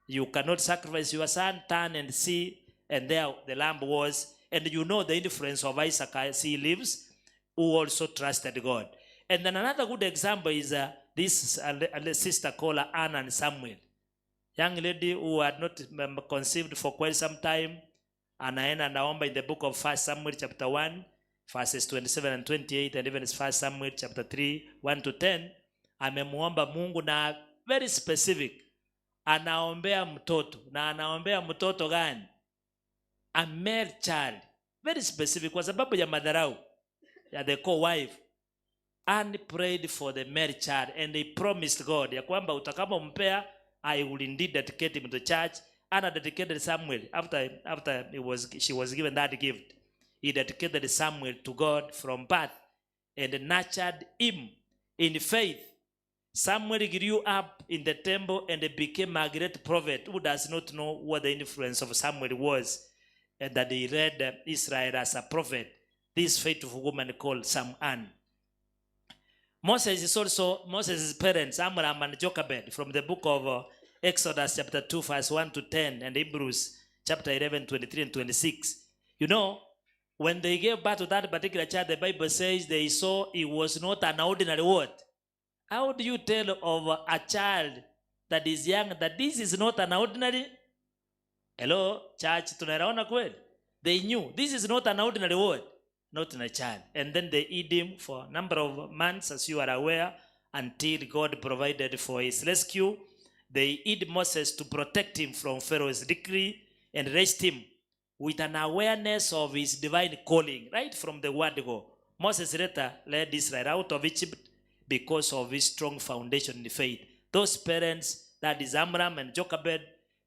you cannot sacrifice your son, turn and see, and there the lamb was. And you know the influence of Isaac as he lives, who also trusted God. And then another good example is this sister called Anna and Samuel, young lady who had not conceived for quite some time. Anaenda naomba in the book of 1 Samuel chapter 1 verses 27 and 28, and even 1 Samuel chapter 3 1 to 10. Amemuomba Mungu na very specific, anaombea mtoto, na anaombea mtoto gani? A male child, very specific, kwa sababu ya madharau ya the co-wife, and prayed for the male child, and he promised God ya kwamba utakapompea, I will indeed dedicate him to church. Anna dedicated Samuel after she was given that gift. He dedicated Samuel to God from birth and nurtured him in faith. Samuel grew up in the temple and became a great prophet. Who does not know what the influence of Samuel was, and that he read Israel as a prophet? This faithful woman called Ann. Moses is also Moses' parents, Amram and Jochebed, from the book of Exodus chapter 2 verse 1 to 10, and Hebrews chapter 11 23 and 26. You know, when they gave birth to that particular child, the Bible says they saw he was not an ordinary word. How do you tell of a child that is young that this is not an ordinary? Hello, church, tunaona kweli? They knew this is not an ordinary word, not in a child. And then they hid him for a number of months, as you are aware, until God provided for his rescue. They hid Moses to protect him from Pharaoh's decree and raised him with an awareness of his divine calling, right from the word go. Moses later led Israel out of Egypt because of his strong foundation in faith. Those parents, that is Amram and Jochebed,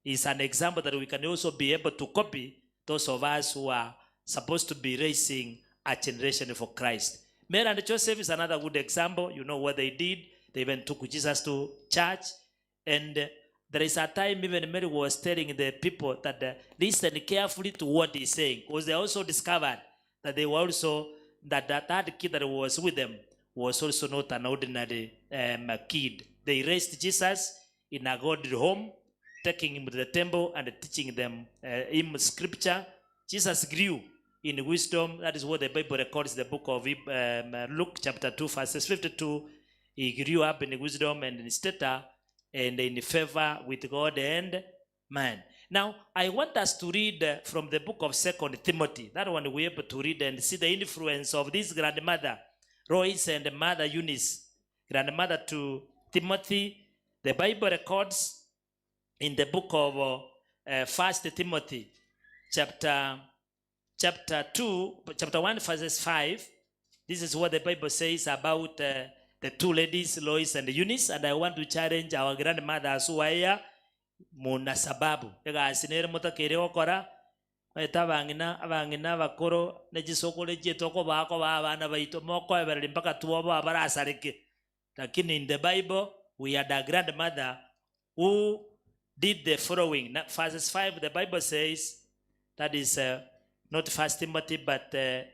is an example that we can also be able to copy, those of us who are supposed to be raising a generation for Christ. Mary and Joseph is another good example. You know what they did. They even took Jesus to church. And there is a time even Mary was telling the people that listen carefully to what he's saying, because they also discovered that they were also, that kid that was with them was also not an ordinary kid. They raised Jesus in a godly home, taking him to the temple and teaching them him scripture. Jesus grew in wisdom. That is what the Bible records, the book of Luke chapter 2 verses 52. He grew up in wisdom and in stature and in favor with God and man. Now, I want us to read from the book of 2 Timothy. That one we're able to read and see the influence of this grandmother, Royce, and mother Eunice, grandmother to Timothy. The Bible records in the book of 1 Timothy, chapter 1, verses 5. This is what the Bible says about the two ladies, Lois and Eunice. And I want to challenge our grandmothers who are here. Muna sababu. Ega asinere muta kereo kora. Eta bangina bakoro nejisokole jetoko bako babana baito moko eberli mpaka tuobo abara asareke. Lakini in the Bible we had a grandmother who did the following. Verses 5, the Bible says, that is not 1 Timothy but 2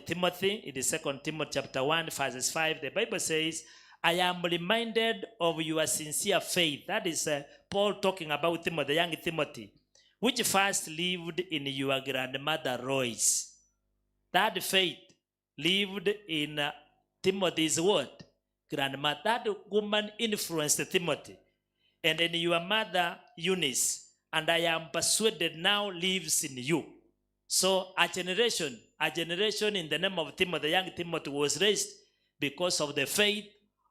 Timothy. It is 2 Timothy chapter 1 verses 5. The Bible says, I am reminded of your sincere faith. That is Paul talking about Timothy, young Timothy, which first lived in your grandmother Royce. That faith lived in Timothy's word. Grandmother, that woman influenced Timothy. And in your mother Eunice, and I am persuaded now lives in you. So a generation in the name of Timothy, young Timothy, was raised because of the faith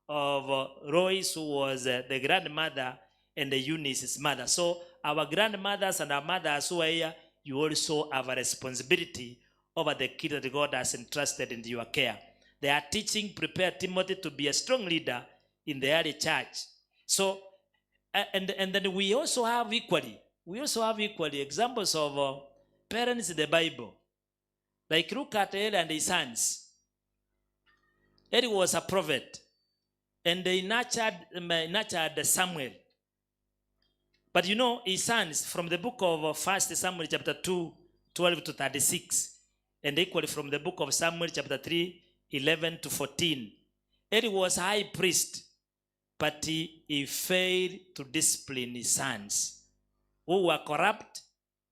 of Royce, who was the grandmother, and the Eunice's mother. So our grandmothers and our mothers who are here, you also have a responsibility over the kid that God has entrusted into your care. They are teaching, prepare Timothy to be a strong leader in the early church. So, and then we also have equally examples of parents in the Bible. Like look at Eli and his sons. Eli was a prophet, and they nurtured Samuel. But you know, his sons, from the book of 1 Samuel chapter 2, 12 to 36, and equally from the book of Samuel chapter 3, 11 to 14. Eli was high priest, but he failed to discipline his sons, who were corrupt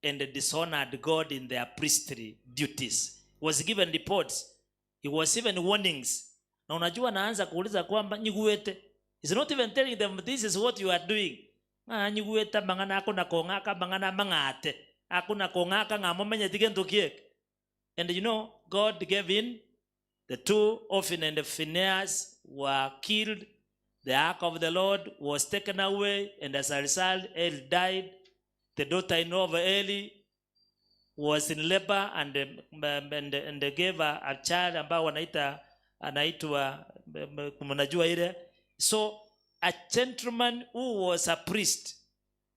and dishonored God in their priestly duties. He was given reports. He was given warnings. Na unajua naanza kuuliza kwamba nyiguete. He's not even telling them this is what you are doing. Nyiguete mangana ako na kongaka mangana mangate. Ako na kongaka ngamomenye tigento kiek. And you know, God gave in. The two, Ophni and Phinehas, were killed. The ark of the Lord was taken away, and as a result, Eli died. The daughter-in-law of Eli was in labor, and they gave a child ambao anaitwa mnajua ile. So a gentleman who was a priest,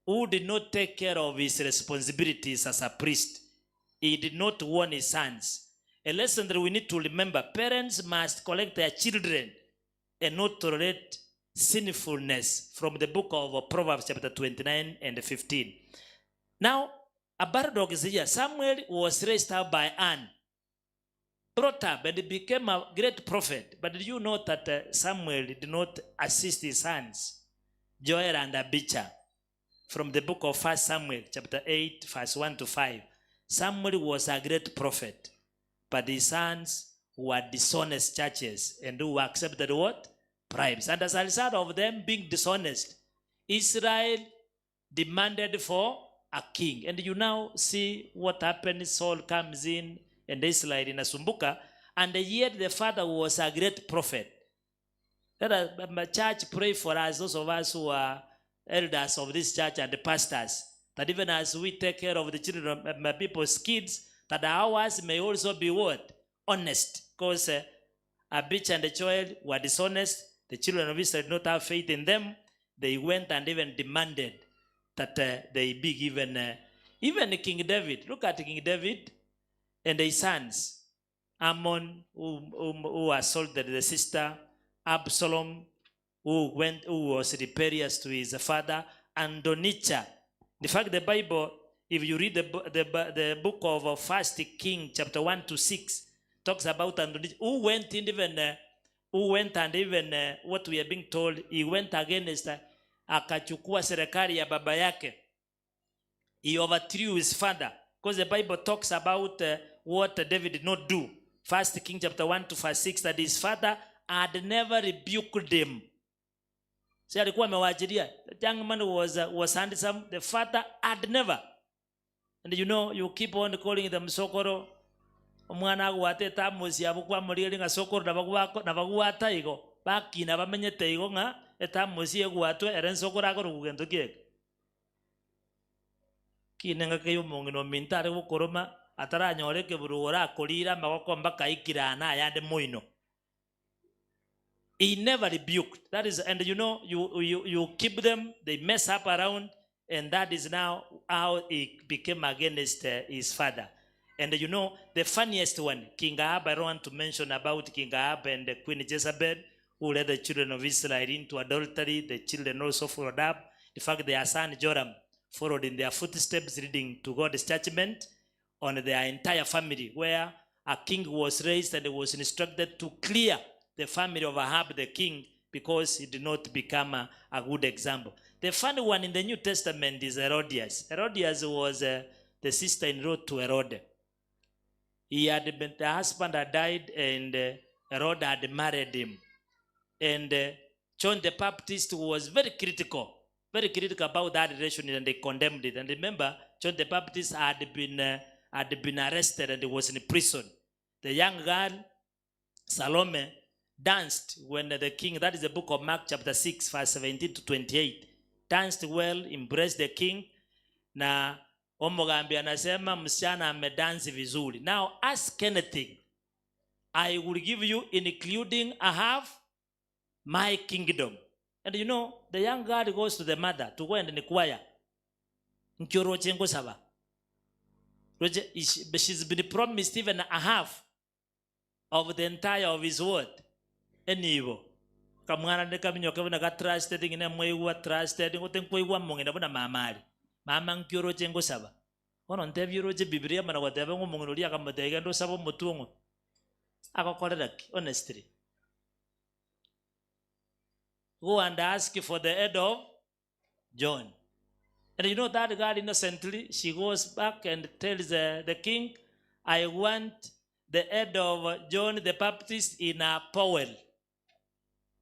who did not take care of his responsibilities as a priest, he did not warn his sons. A lesson that we need to remember: parents must correct their children and not tolerate sinfulness, from the book of Proverbs chapter 29 and 15. Now, a paradox is here. Samuel was raised up by Anne, brought up, and became a great prophet. But did you know that Samuel did not assist his sons, Joel and Abijah? From the book of 1 Samuel chapter 8, verse 1 to 5. Samuel was a great prophet, but his sons were dishonest churches and who accepted what? Bribes. And as a result of them being dishonest, Israel demanded for a king. And you now see what happened. Saul comes in and Israel inasumbuka, and yet the father was a great prophet. Let the church pray for us, those of us who are elders of this church and the pastors, that even as we take care of the children of my people's kids, that ours may also be what? Honest. Because Abijah and Joel were dishonest. The children of Israel did not have faith in them. They went and even demanded that they be given, even King David. Look at King David and his sons. Ammon, who assaulted the sister. Absalom, who was rebellious to his father. And Adonijah. In fact, the Bible, if you read the book of 1 King, chapter 1 to 6, talks about Adonijah, who went and even what we are being told, he went against akachukua serikali ya baba yake. He overthrew his father, because the Bible talks about what David did not do. 1 King chapter 1 to verse 6, that his father had never rebuked him. So alikuwa amewajiria. The young man was handsome. The father had never. And you know, you keep on calling them Sokoro. Omwana gwate tamusi abukwa muri nga Sokoro nabagwata igo. Baki na bamenyete igo nga etamusi egwatwe eren Sokoro agoro kugendo kiek. Kinenga keyo mongino mintare bukoroma ataranyore ke burura akorira magokomba kaikirana ayande moino. He never rebuked. That is, and you know, you keep them, they mess up around, and that is now how he became against his father. And you know, the funniest one, King Ahab, I don't want to mention about King Ahab and Queen Jezebel, who led the children of Israel into adultery. The children also followed up. In fact, their son Joram followed in their footsteps, leading to God's judgment on their entire family, where a king was raised and was instructed to clear the family of Ahab the king, because he did not become a good example. The funny one in the New Testament is Herodias. Herodias was the sister-in-law to Herod. The husband had died, and Herod had married him. And John the Baptist was very critical about that relationship, and they condemned it. And remember, John the Baptist had been arrested and was in prison. The young girl, Salome, danced when the king, that is the book of Mark chapter 6 verse 17 to 28, danced well, embraced the king. Na omogambi anasema msichana amedansi vizuri. Now ask anything. I will give you, including I have my kingdom. And you know, the young girl goes to the mother to go and inquire. She's been promised even a half of the entire of his word. Enivo. Kamwana de kaminyo kavuna ka trusted ngine mwewa trusted ngote nkwewa monge ndabona mamali. Mama nkyoro chengo saba. Ono ntebiro je Biblia mana watebe ngo monge lia kamatega ndo sabo mutungo. Akokoreraki honestly. Go and ask for the head of John. And you know that girl innocently, she goes back and tells the king, I want the head of John the Baptist in a powell.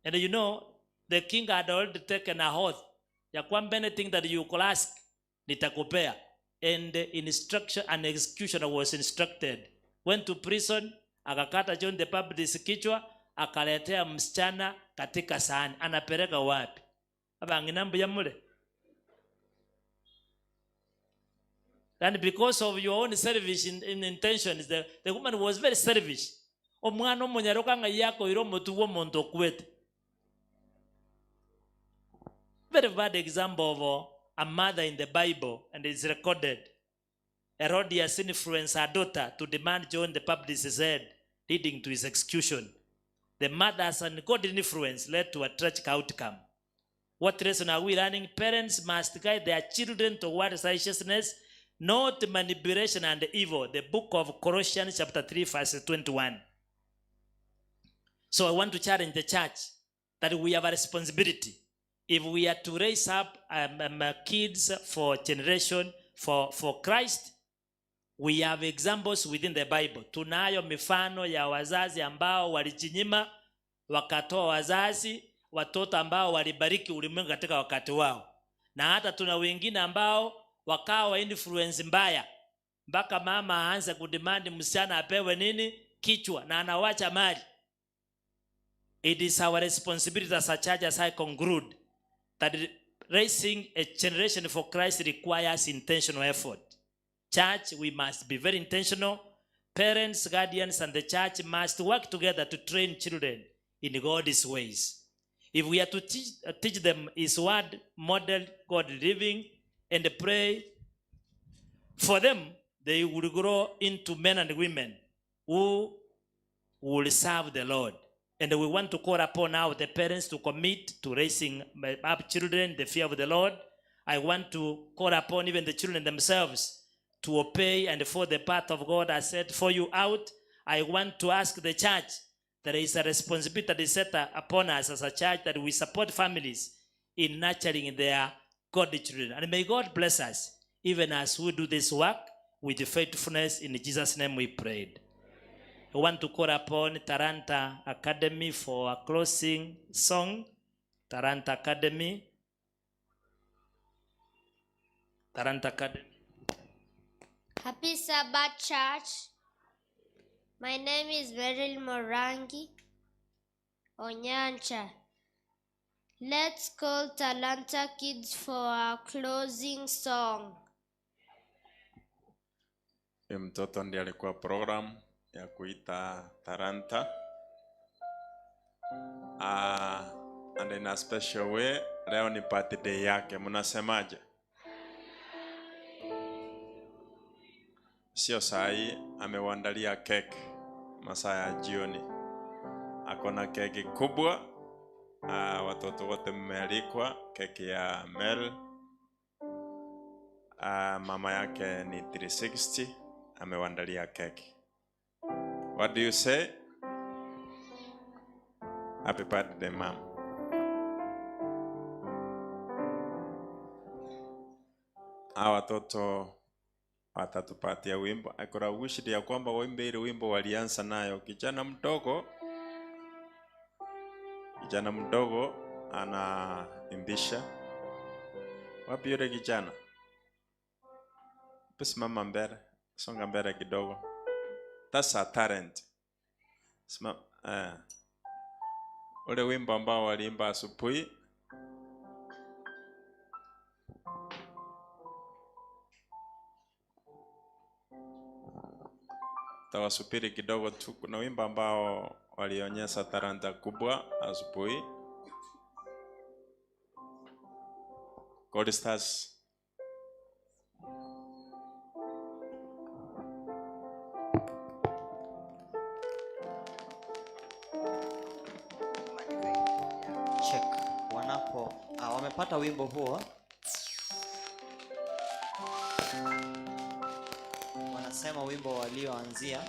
And you know, the king had already taken a oath. Ya kwamba anything that you could ask, nitakupea. And the instruction and executioner was instructed. Went to prison, akakata John the Baptist kichwa, akaletea msichana katika sahani. Anapeleka wapi? Aba nginambu ya mule. And because of your own selfish intentions, the woman was very selfish. Omwana omunyaroka nga yako iro mutuwo monto kwete. Very bad example of a mother in the Bible, and it's recorded. Herodias influenced her daughter to demand John the Baptist's head, leading to his execution. The mother's ungodly influence led to a tragic outcome. What lesson are we learning? Parents must guide their children towards righteousness, not manipulation and evil. The book of Colossians chapter 3 verse 21. So I want to challenge the church that we have a responsibility. If we are to raise up kids for generation, for Christ, we have examples within the Bible. Tunayo mifano ya wazazi ambao walijinyima, wakatoa wazazi, watoto ambao walibariki ulimwengu katika wakati wao. Na hata tuna wengine ambao wakawa influence mbaya. Mpaka mama aanze kudemand msichana apewe nini? Kichwa, na anawacha mali. It is our responsibility as a church, as I conclude, that raising a generation for Christ requires intentional effort. Church, we must be very intentional. Parents, guardians, and the church must work together to train children in God's ways. If we are to teach them His word, model God living, and pray for them, they will grow into men and women who will serve the Lord. And we want to call upon now the parents to commit to raising up children, the fear of the Lord. I want to call upon even the children themselves to obey and follow the path of God has set for you out. I want to ask the church, there is a responsibility that is set upon us as a church, that we support families in nurturing their godly children. And may God bless us even as we do this work with faithfulness. In Jesus' name we prayed. I want to call upon Taranta Academy for a closing song. Taranta Academy. Taranta Academy. Happy Sabbath, church. My name is Beryl Morangi Onyancha. Let's call Talanta Kids for our closing song. Mtoto ndiye alikuwa program ya kuita Taranta. And in a special way, leo ni birthday yake. Mnasemaje? Sio sahi, amewaandalia keki masaa ya jioni. Akona keki kubwa. Watoto wote mmealikwa, keki ya Mel. Mama yake ni 360, amewaandalia keki. What do you say? Happy birthday, mom. Watoto watatupatia wimbo. Akora wishidi ya kwamba waimbe ile wimbo walianza nayo. Kijana mdogo anaimbisha. Wapi yule kijana? Simama mbele, songa mbele kidogo. That's a talent. Ule wimbo ambao waliimba asubuhi. Tawasubiri kidogo tu, kuna wimbo ambao walionyesha talanta kubwa asubuhi. Choristers. Check. Wamepata wimbo huo. Wanasema wimbo walioanzia.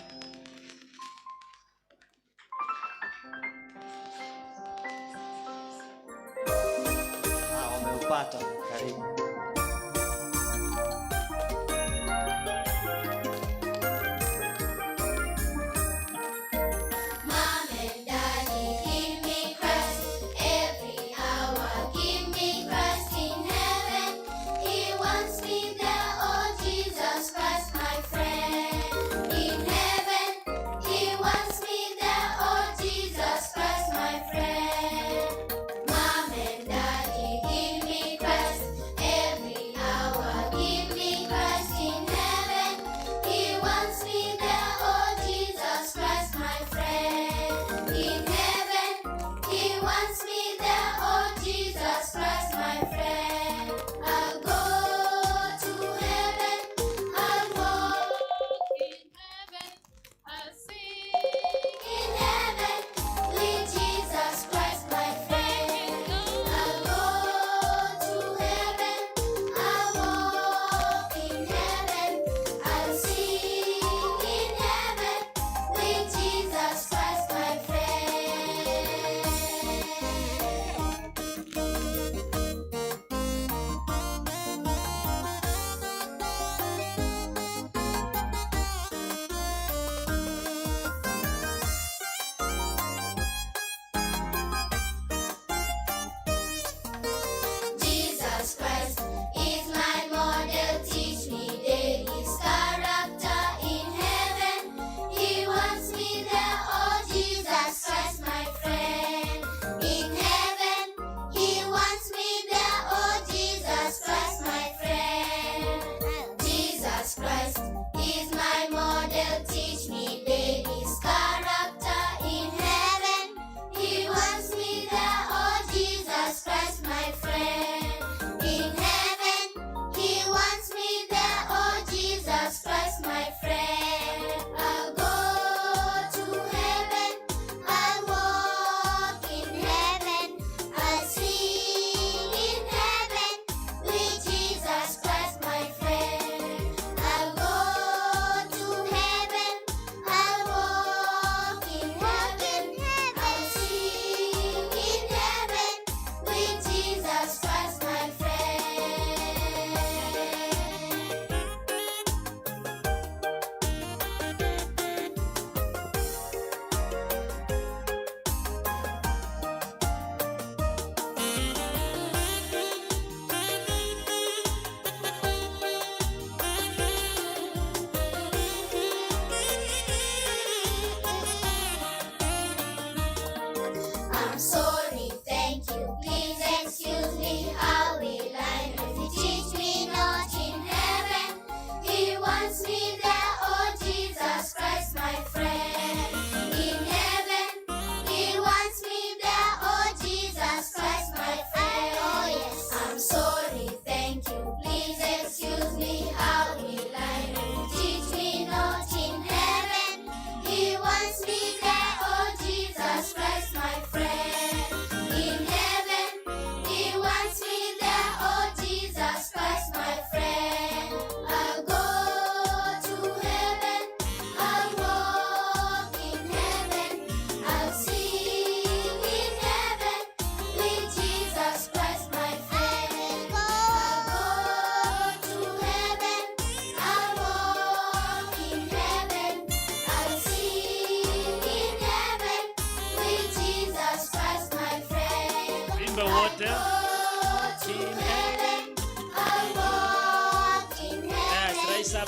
Wameupata. Karibu.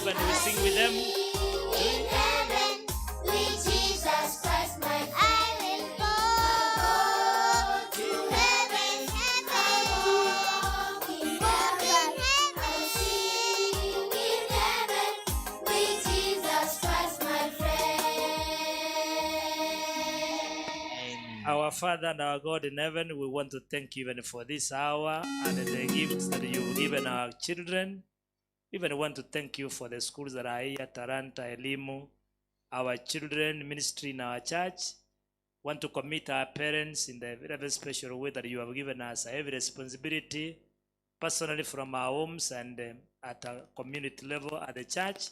And we sing with them. In heaven, with Jesus Christ, my friend. I will go to heaven. I walk in heaven. I sing in heaven with Jesus Christ, my friend. Father and our God in heaven, we want to thank you even for this hour and the gifts that you've given our children. Even want to thank you for the schools that are here, Taranta, Elimu, our children, ministry in our church. Want to commit our parents in the very, very special way that you have given us a heavy responsibility, personally from our homes and at a community level at the church,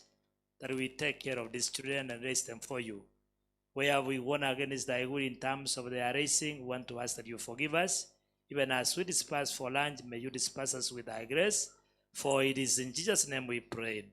that we take care of these children and raise them for you. Where we won against thy will in terms of their raising, we want to ask that you forgive us. Even as we disperse for lunch, may you disperse us with thy grace. For it is in Jesus' name we prayed.